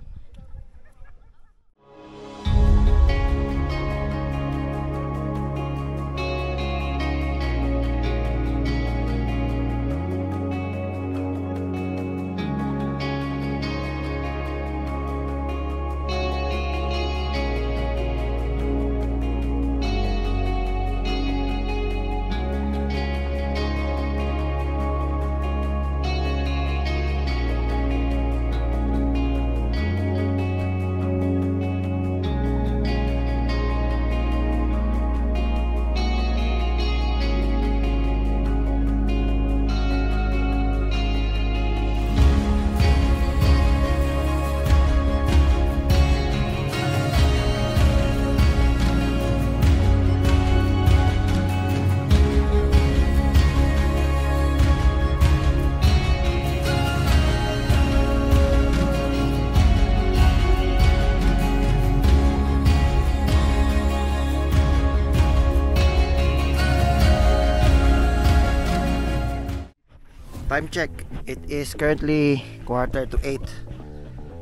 Time check. It is currently 7:45.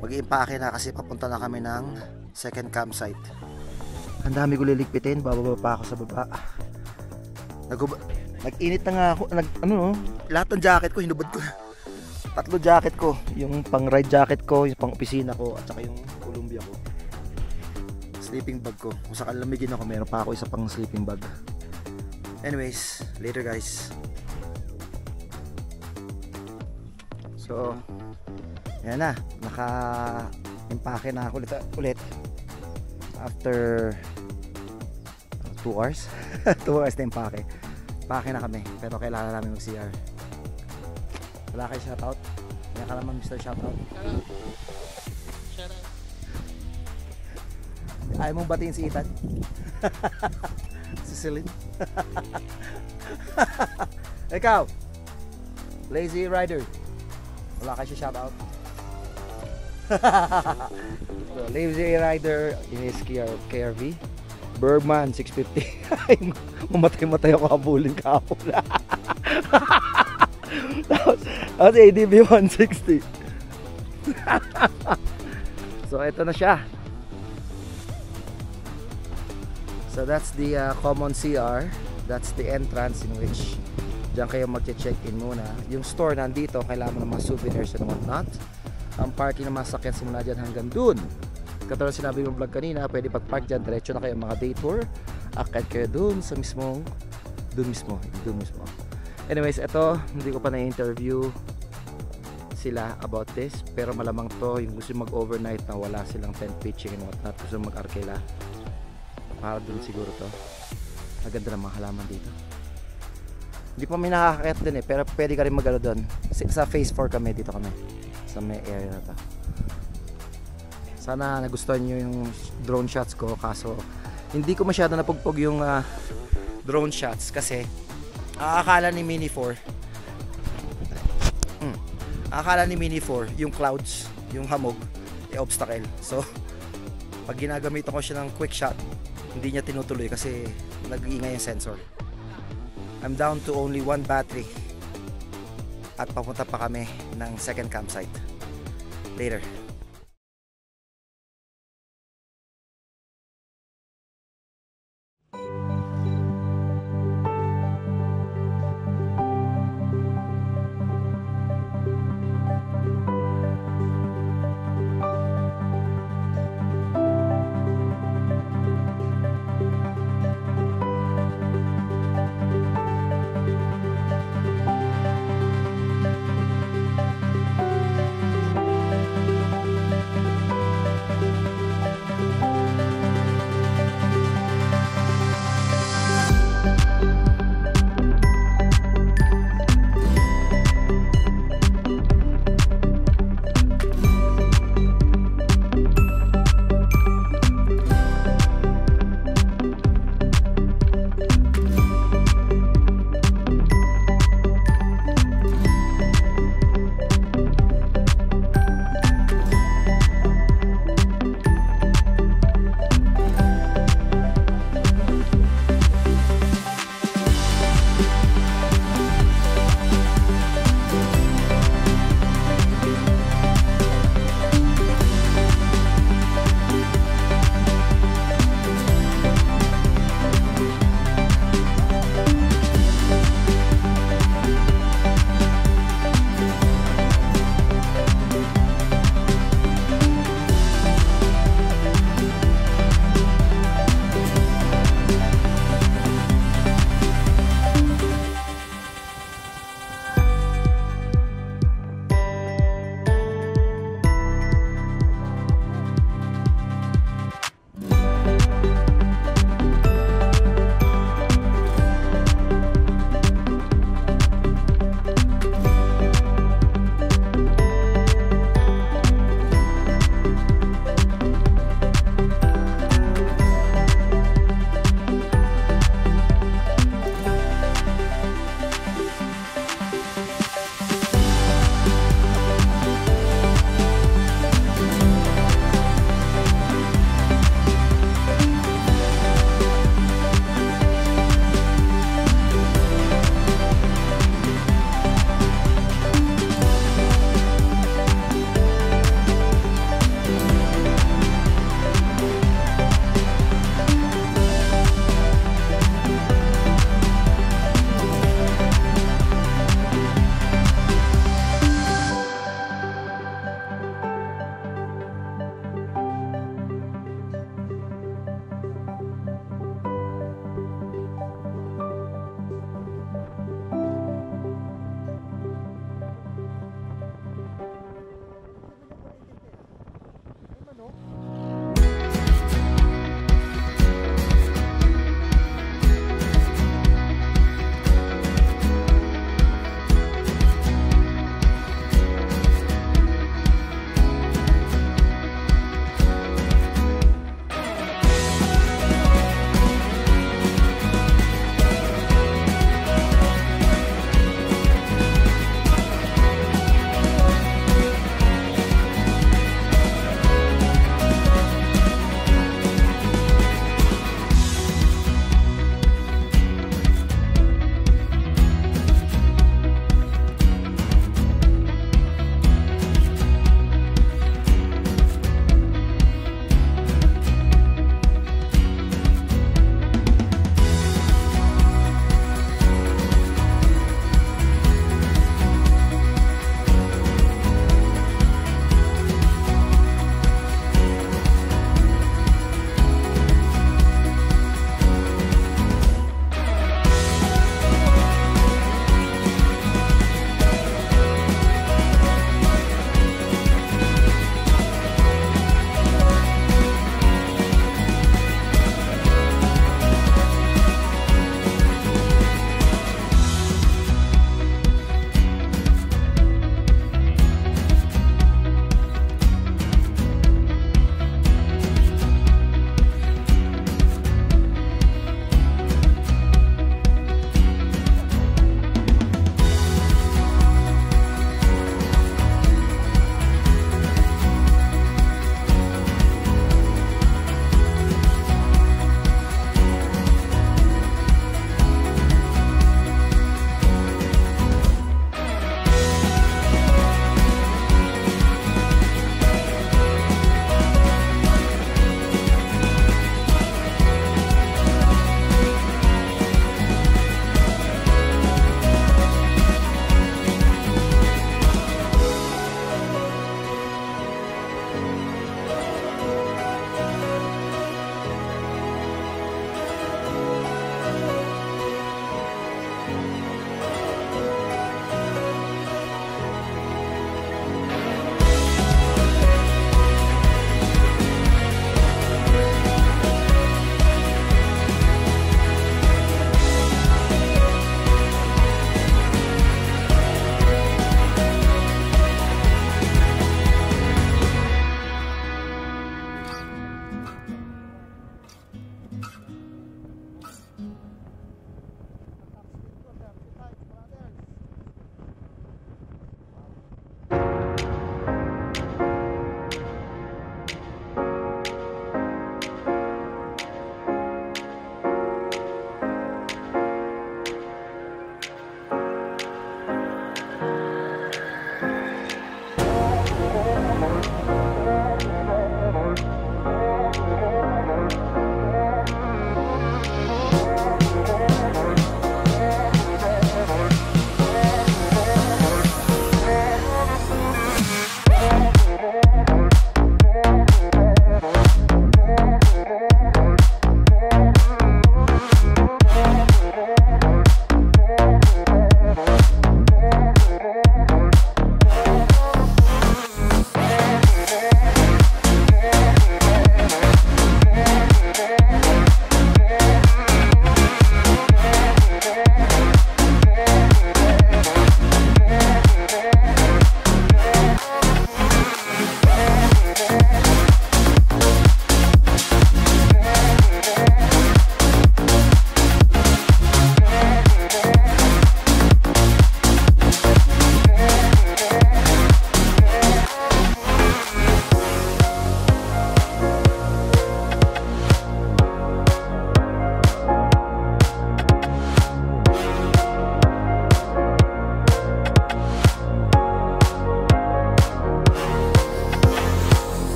Mag-iimpake na kasi papunta na kami ng second campsite. Ang dami ko liligpitin. Bababa pa ako sa baba. Nag-init na nga ako. Lahat ng jacket ko hinubad ko. 3 jacket ko. Yung pang ride jacket ko, yung pang opisina ko, at saka yung Columbia ko. Sleeping bag ko. Kung saan lamigin ako, meron pa ako isa pang sleeping bag. Anyways, later guys. So, yan na. Naka-impake na ako ulit. After 2 hours. 2 hours na impake. Impake na kami. Pero kailangan namin mag-CR. Wala kayo shoutout? Kaya ka naman Mr. Shoutout. Shoutout. Ayaw mong batiin si Ethan? Si Celine? Ikaw, lazy rider, wala ka siya shoutout. So, lazy rider in his KRV Bergman 650. Mamatay ako habulin kahapon. Tapos ADB 160. So ito na siya. So that's the common CR. That's the entrance in which diyan kayo mag-check-in muna. Yung store nandito, kailangan mo ng mga souvenirs and whatnot. Ang parking ng mga sakyan simula dyan hanggang dun. Katulad sinabi yung vlog kanina, pwede pag-park dyan, diretso na kayo mga day tour. Akit kayo dun sa mismong, dun mismo. Anyways, ito, hindi ko pa na-interview sila about this. Pero malamang to, yung gusto mag-overnight na wala silang tent pitching and whatnot. Gusto mag-arkela. Para dun siguro to. Maganda ng mga halaman dito. Hindi pa may nakakakit din pero pwede ka rin magalo doon. Sa phase 4 kami, dito kami. Sa may area na to. Sana nagustuhan nyo yung drone shots ko. Kaso, hindi ko masyado napugpog yung drone shots. Kasi, akala ni Mini 4 yung clouds, yung hamog, obstacle. So, pag ginagamitan ko siya ng quick shot, hindi niya tinutuloy kasi nag-iingay yung sensor. I'm down to only 1 battery at papunta pa kami ng second campsite. Later.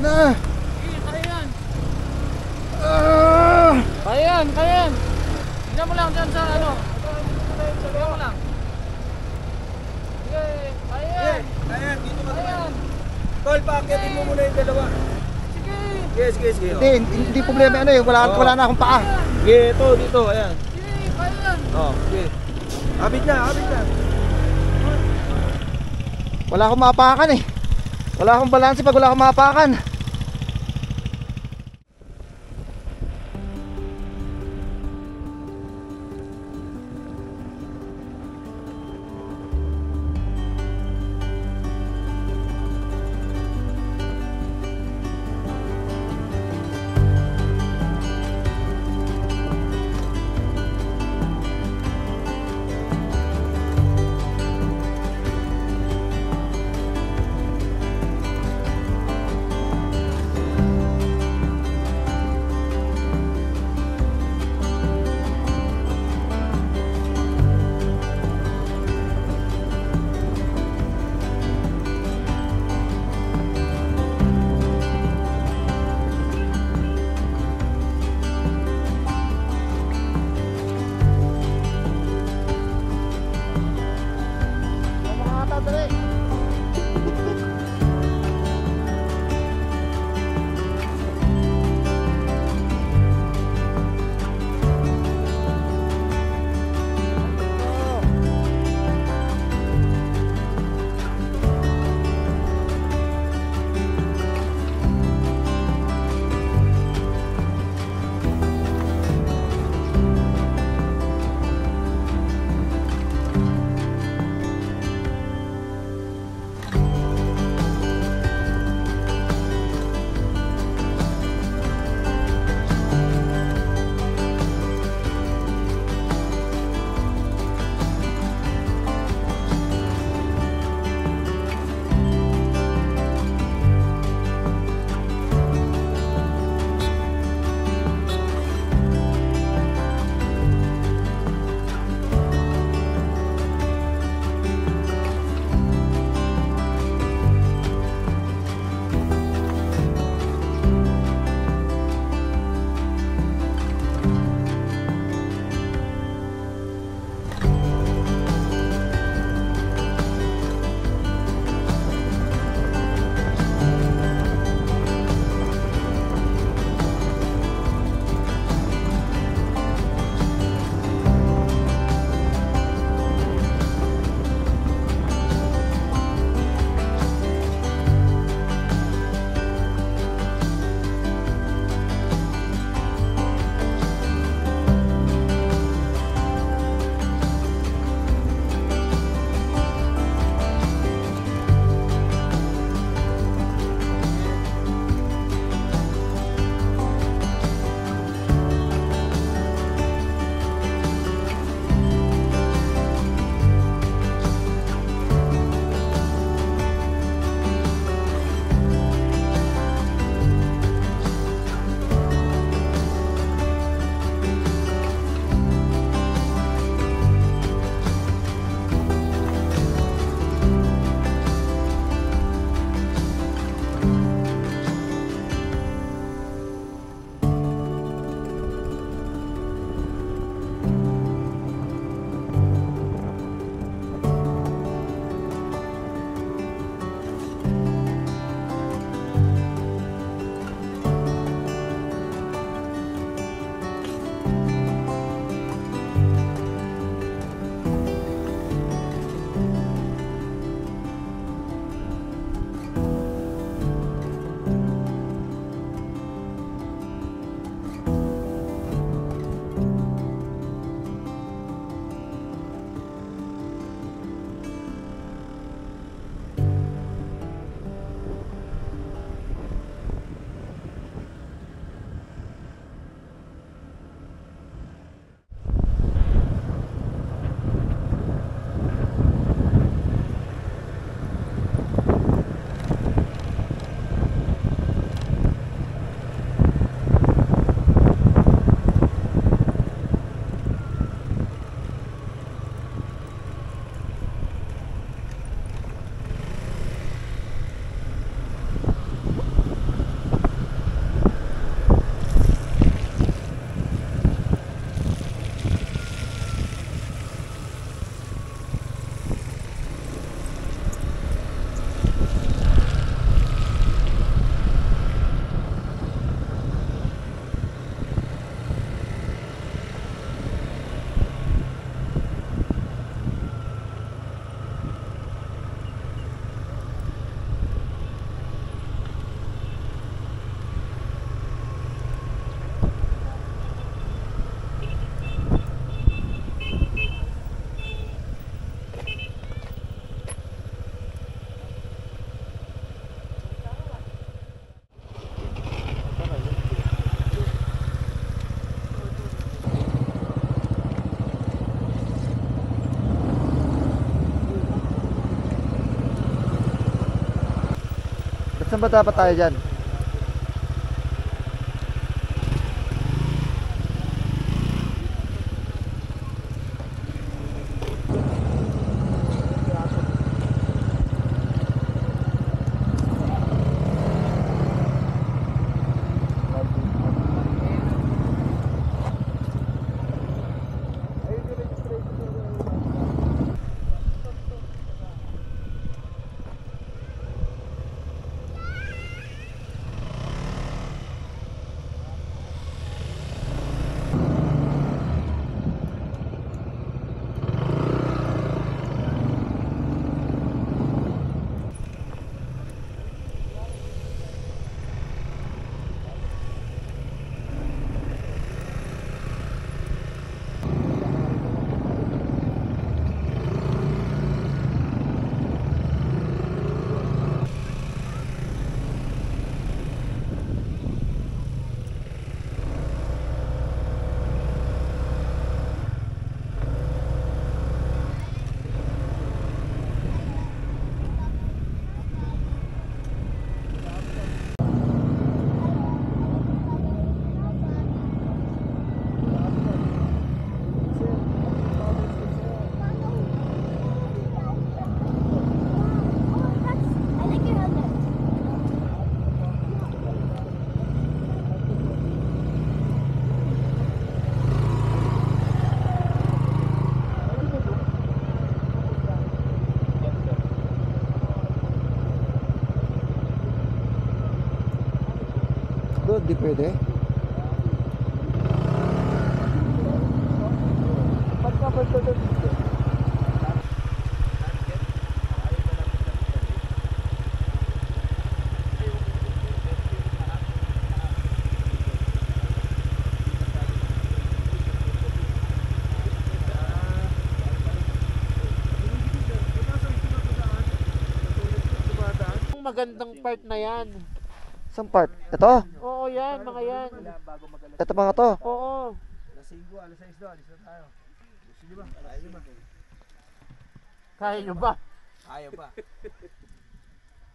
na. Kaya yan. Ah! Kaya yan, kaya yan. Tignan mo lang dyan sa ano. Tignan mo lang. Sige, kaya yan. Ayan, dito ka Kaya yan. Tol, paakyatin mo muna yung dalawa. Sige. Sige. Hindi problema ano eh. Wala na akong paa. Sige, dito, ayan. Sige, kaya yan. Sige. Abit na. Wala akong mapakan eh. Wala akong balanse pag wala akong mapakan. ba dapat tayo dyan? Di pwede. Magandang part na yan. Saan part? Ito? Oo, yan, mga yan. Ito pa nga to? Oo. Kaya nyo ba? Kaya ba?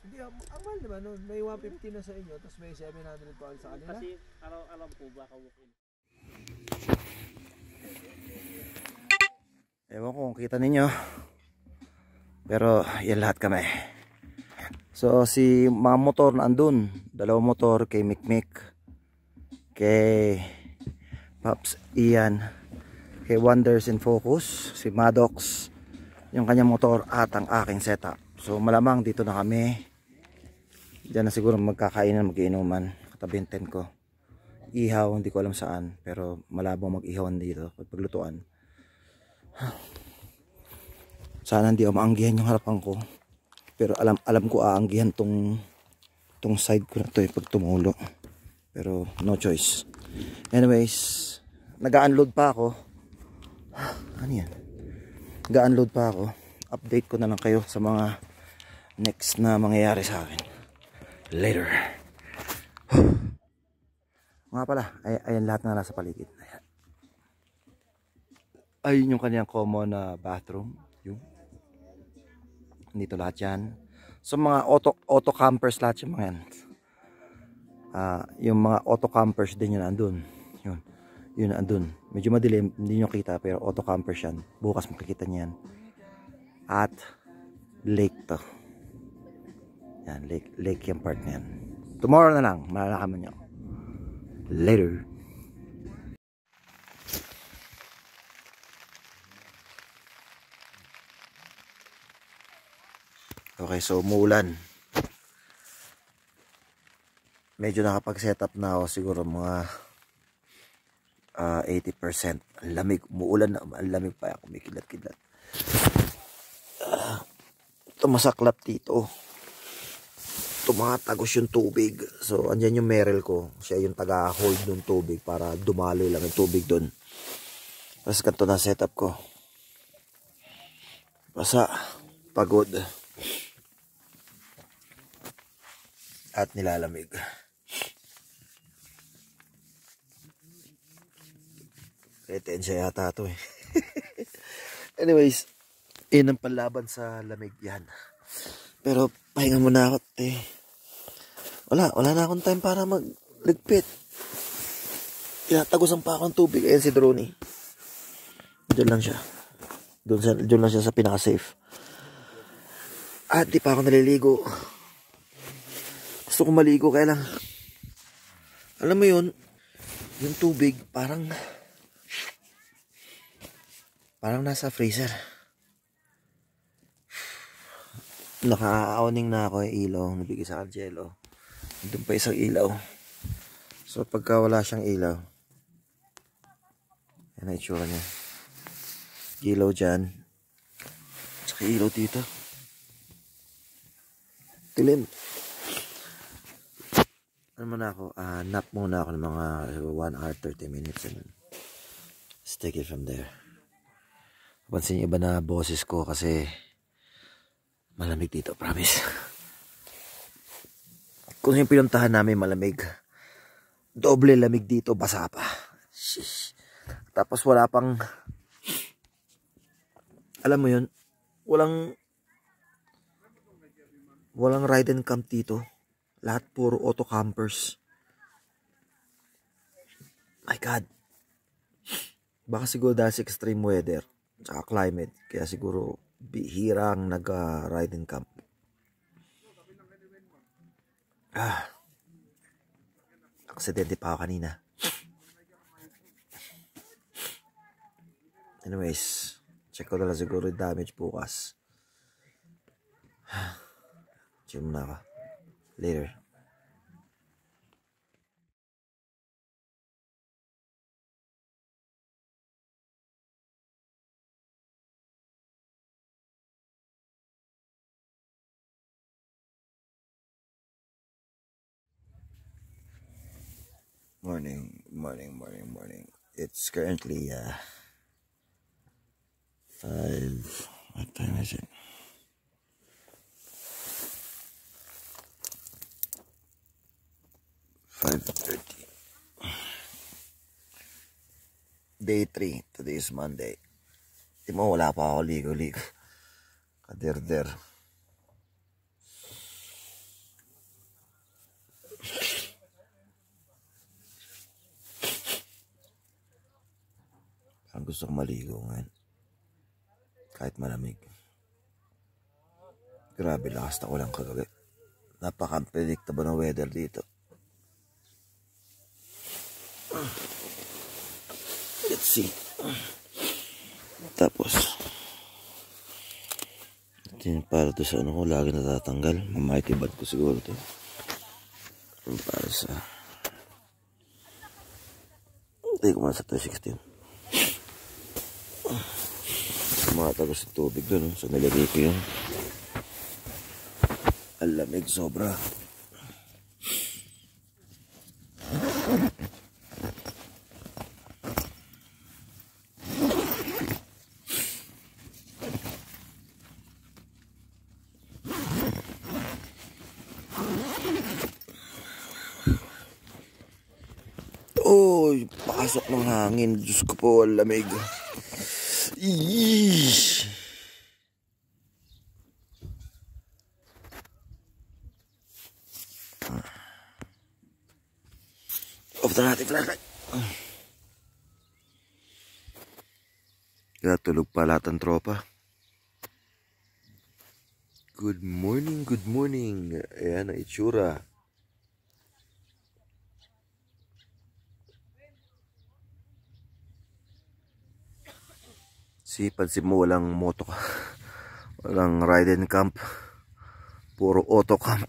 Hindi, ang mahal naman nun. May 150 na sa inyo, tapos may 700 pa sa kanila. Kasi alam po ba walk-in? Ewan ko kung kita ninyo. Pero yan lahat kami. So si mga motor na andun, dalawang motor kay Mikmik, kay Pops Ian, kay Wonders in Focus, si Maddox, yung kanyang motor at ang aking setup. So malamang dito na kami. Diyan na siguro magkakainan, magiinuman. Katabi yung tent ko. Ihaw, hindi ko alam saan, pero malabong mag-ihawan dito pag paglutuan. Sana hindi ako maanggihan yung harapan ko. Pero alam ko aanggihan tong side ko na to pag tumulo. Pero no choice. Anyways, nag-unload pa ako. Ano yan? Nag-unload pa ako. Update ko na lang kayo sa mga next na mangyayari sa akin. Later. Nga pala, ayan lahat na nasa paligid. Ayan. Ayun yung kanyang common na bathroom. Yung dito lahat yan. So mga auto campers lahat yung mga yan. Yung mga auto campers din yun andun. Yun andun. Medyo madilim, hindi nyo kita pero auto campers yan. Bukas makikita nyo yan. At lake to. Yan, lake yung part na yan. Tomorrow na lang, malalaman nyo. Later. Okay, so umuulan. Medyo nakapag-setup na ako siguro mga 80%. Ang lamig, umuulan na, ang lamig pa, kumikilat-kilat. Tumasaklap dito. Tumatagos yung tubig. So, andyan yung Merrell ko. Siya yung taga-hold ng tubig para dumaloy lang yung tubig doon. Tapos ganito na setup ko. Basa, pagod. At nilalamig. Retensya yata ito eh. Anyways, yun ang panlaban sa lamig yan. Pero pahinga muna ako eh. Wala na akong time para magligpit. Tinatagusan pa akong tubig. Ayan si Droney. Diyan lang siya. Diyan lang siya sa pinaka-safe. At di pa ako naliligo. Gusto ko maligo kaya lang. Alam mo yun, yung tubig parang nasa freezer. Naka-awning na ako yung ilaw. Nabigay sa Angelo. Doon pa isang ilaw. So pagka wala siyang ilaw, yan ang itsura niya. Ilaw dyan. Tsaka ilaw dito. Dilim. Ano muna ako? Nap muna ako ng mga 1 hour 30 minutes and let's take it from there. Pansin niyo iba na boses ko kasi malamig dito, promise. Kung yung pinuntahan namin malamig, doble lamig dito, basa pa. Shish. Tapos wala pang, alam mo yun, walang ride and camp dito. Lahat puro auto campers. My God. Baka siguro dahil sa extreme weather tsaka climate, kaya siguro bihirang nag-ride and camp. Aksidente pa ako kanina. Anyways, check ko na lang siguro yung damage bukas. Chill muna ako. Later. Morning. It's currently 5. What time is it? 5:30. Day 3. Today is Monday. Di mo, wala pa ako ligo-ligo. Kaderder. Ang gusto kong maligo ngayon. Kahit malamig. Grabe, lakas na ulan kagabi. Napaka-unpredictable na weather dito. Let's see. Tapos ito yung para to sa ano ko, lagi natatanggal. Mamaitibad ko siguro to. Para sa hindi ko man sa 316. Sumatagos sa tubig doon. So nilagay ko yung alamig sobra. Oy, pasok ng hangin. Diyos ko po, lamig. Eesh. Off na natin flashlight. Kaya tulog pa lahat ng tropa. Good morning. Ayan ang itsura. Pansin mo, walang moto ka. Walang ride and camp. Puro auto camp.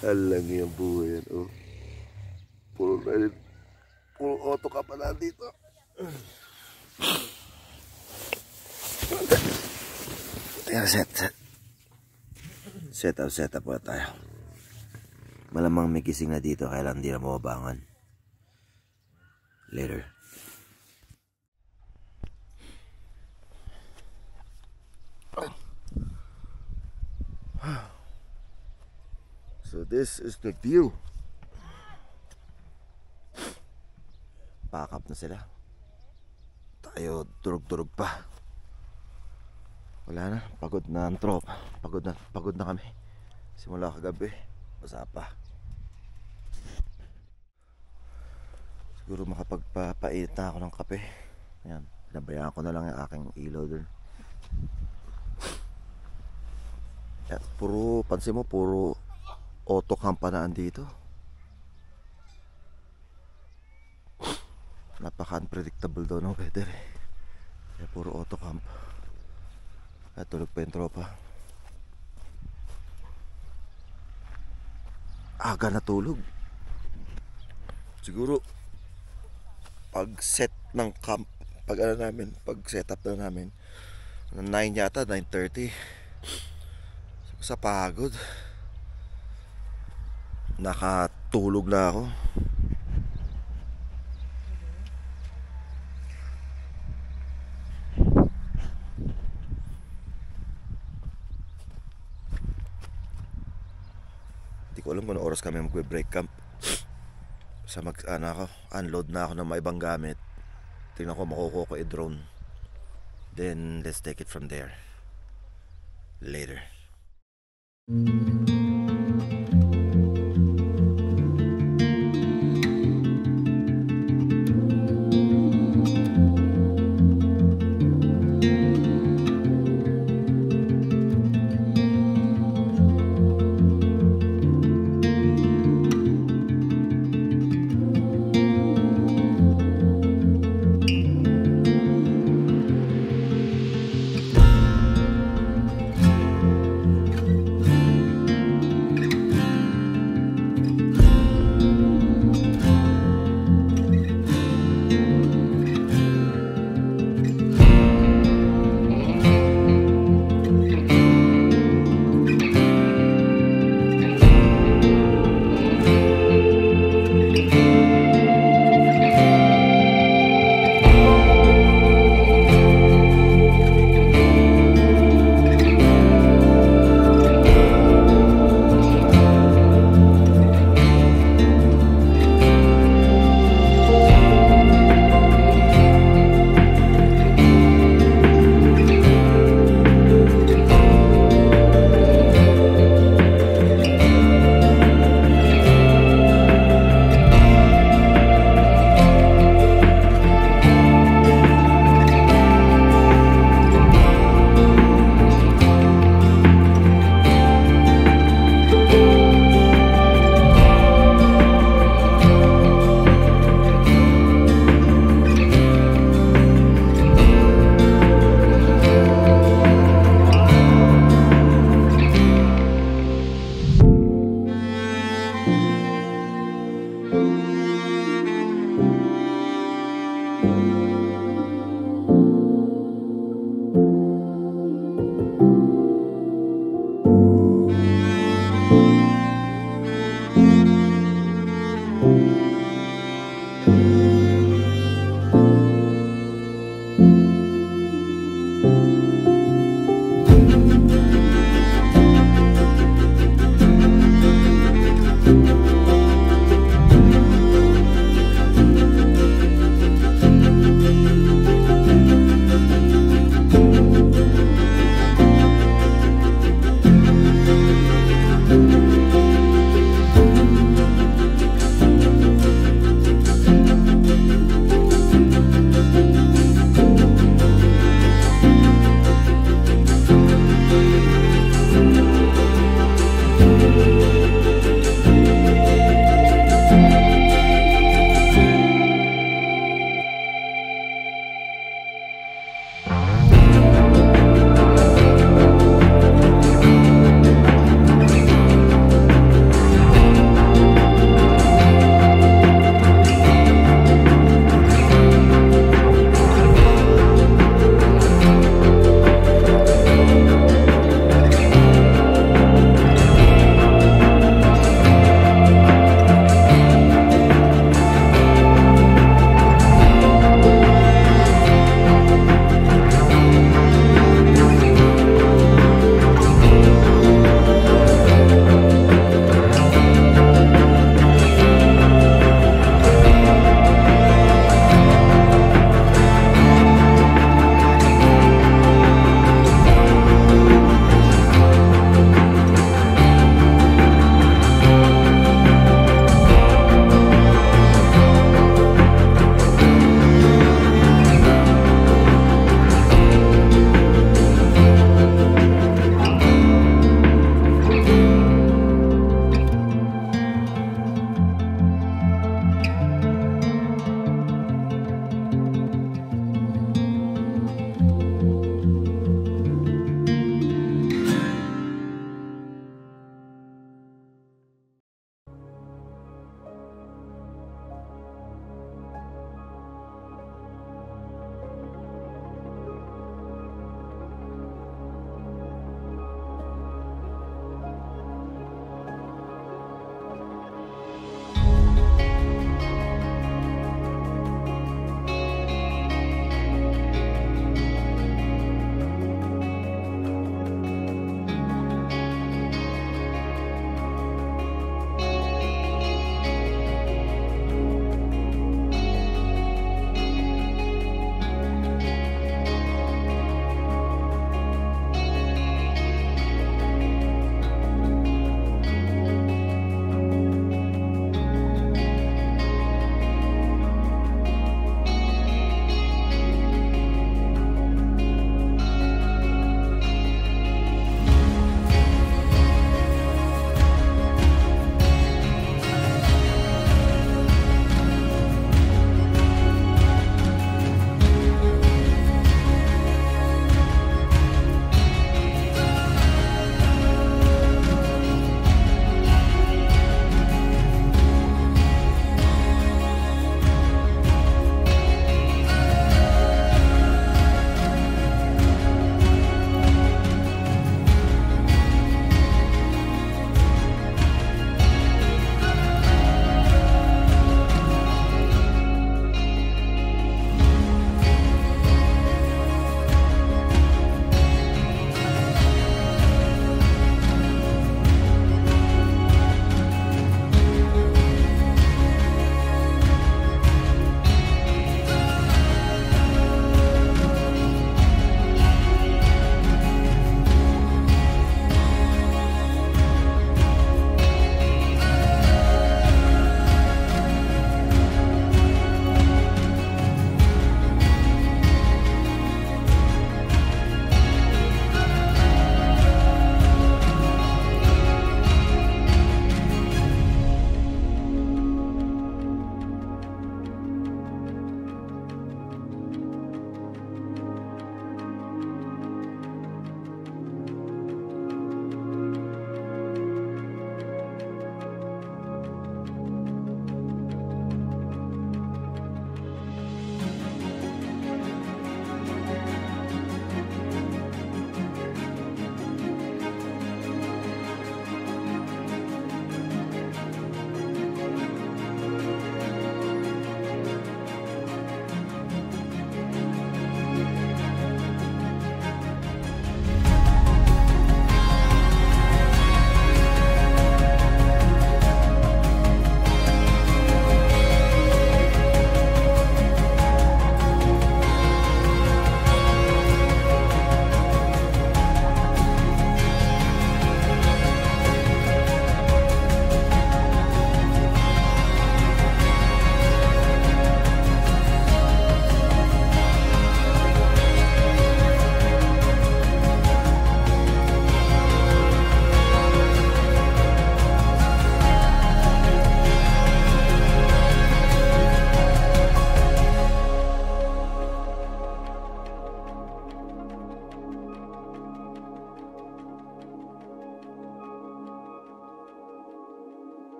Alam niyo yung buhay yan. Oh. Puro auto camp pa lang dito. Teka, set up pa tayo. Malamang may gising na dito, kaya lang hindi na mababangan. Later. So this is the view. Pack up na sila. Tayo durog-durog pa. Wala na, pagod na ang tropa. Pagod na kami. Simula kagabi. basa pa. Siguro makapagpapainit na ako ng kape. Ayan, nabayaan ko na lang yung aking ilaw dun. At puro, pansin mo, puro auto kampanaan dito. Napaka-unpredictable daw ng weather eh. Kaya puro auto camp. At tulog pa yung tropa. Aga na tulog. Siguro pag set ng camp, pag ano namin, pag set up na namin 9 yata, 9:30. Sa pagod, nakatulog na ako. Hindi ko alam kung anong oras kami magbe-break camp. Sa unload na ako ng mga ibang gamit. Tingnan ko makukuha ko drone. Then let's take it from there later.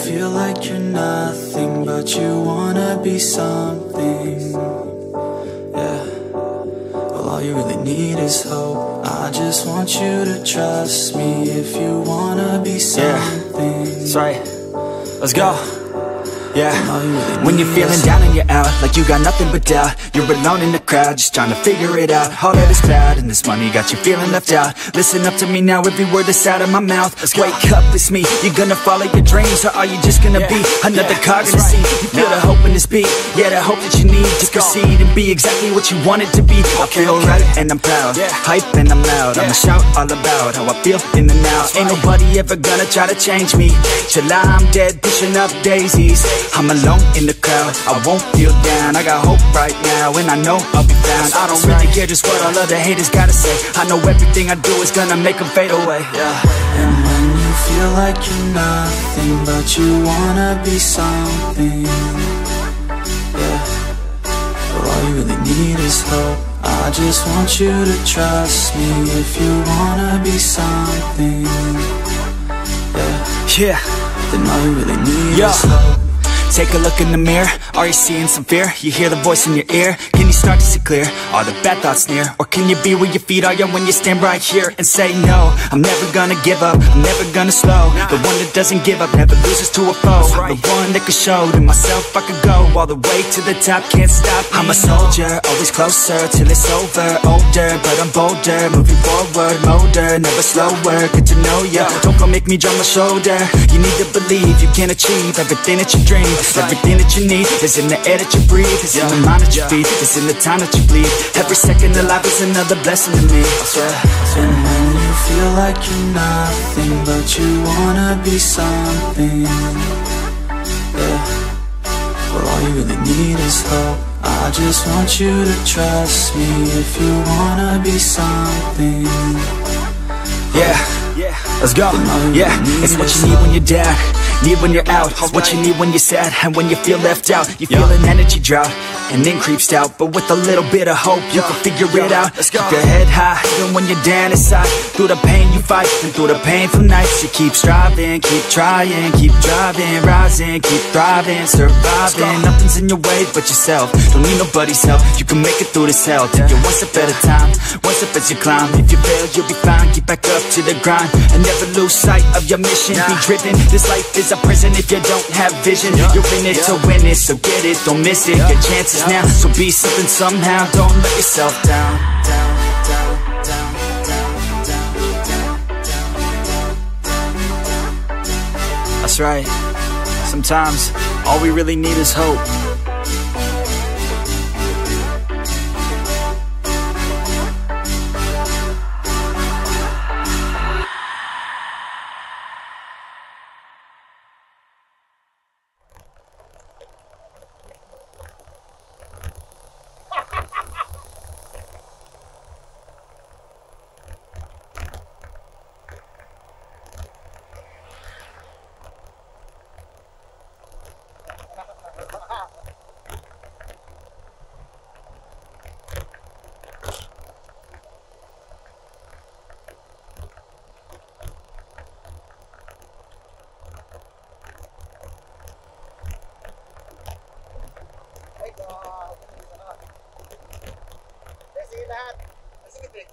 feel like you're nothing, but you wanna be something. Yeah. Well, all you really need is hope. I just want you to trust me if you wanna be something. That's right. Let's go. Yeah, when you're feeling down and you're out, like you got nothing but doubt, you're alone in the crowd, just trying to figure it out. All of this cloud and this money got you feeling left out. Listen up to me now, every word that's out of my mouth. Wake up, it's me, you're gonna follow your dreams, or are you just gonna be another cog in the scene? You feel the hope in this beat, yeah, the hope that you need to proceed and be exactly what you want it to be. I feel right and I'm proud, hype and I'm loud, I'ma shout all about how I feel in the now. Ain't nobody ever gonna try to change me, till I'm dead pushing up daisies. I'm alone in the crowd, I won't feel down. I got hope right now, and I know I'll be found. I don't really care just what all of the haters gotta say. I know everything I do is gonna make them fade away. And when you feel like you're nothing, but you wanna be something. Yeah. Well, all you really need is hope. I just want you to trust me if you wanna be something. Yeah. Then all you really need is hope. Take a look in the mirror, are you seeing some fear? You hear the voice in your ear, can you start to see clear? Are the bad thoughts near? Or can you be where your feet are, yeah, when you stand right here and say no? I'm never gonna give up, I'm never gonna slow. The one that doesn't give up, never loses to a foe. The one that could show to myself I could go all the way to the top, can't stop me. I'm a soldier, always closer till it's over. Older, but I'm bolder, moving forward, motor, never slower. Good to know ya, don't go make me drop my shoulder. You need to believe you can achieve everything that you dream. Everything that you need is in the air that you breathe, it's in the mind that you feed, it's in the time that you bleed. Every second of life is another blessing to me. And when you feel like you're nothing, but you wanna be something. Yeah. Well, all you really need is hope. I just want you to trust me if you wanna be something. Yeah. Let's go. Yeah, it's what you need when you're down, need when you're out. It's what you need when you're sad and when you feel left out. You feel an energy drought and then creeps out, but with a little bit of hope you can figure it out. Keep your head high even when you're down inside. Through the pain you fight and through the painful nights you keep striving, keep trying, keep driving, rising, keep thriving, surviving. Nothing's in your way but yourself, don't need nobody's help. You can make it through this hell, take it one step at a time, one step as you climb. If you fail you'll be fine, get back up to the grind and never lose sight of your mission. Be driven, this life is a prison if you don't have vision. You're in it to win it, so get it, don't miss it. Your chances now, so be something somehow. Don't let yourself down. That's right. Sometimes all we really need is hope. Sige lahat. Sige,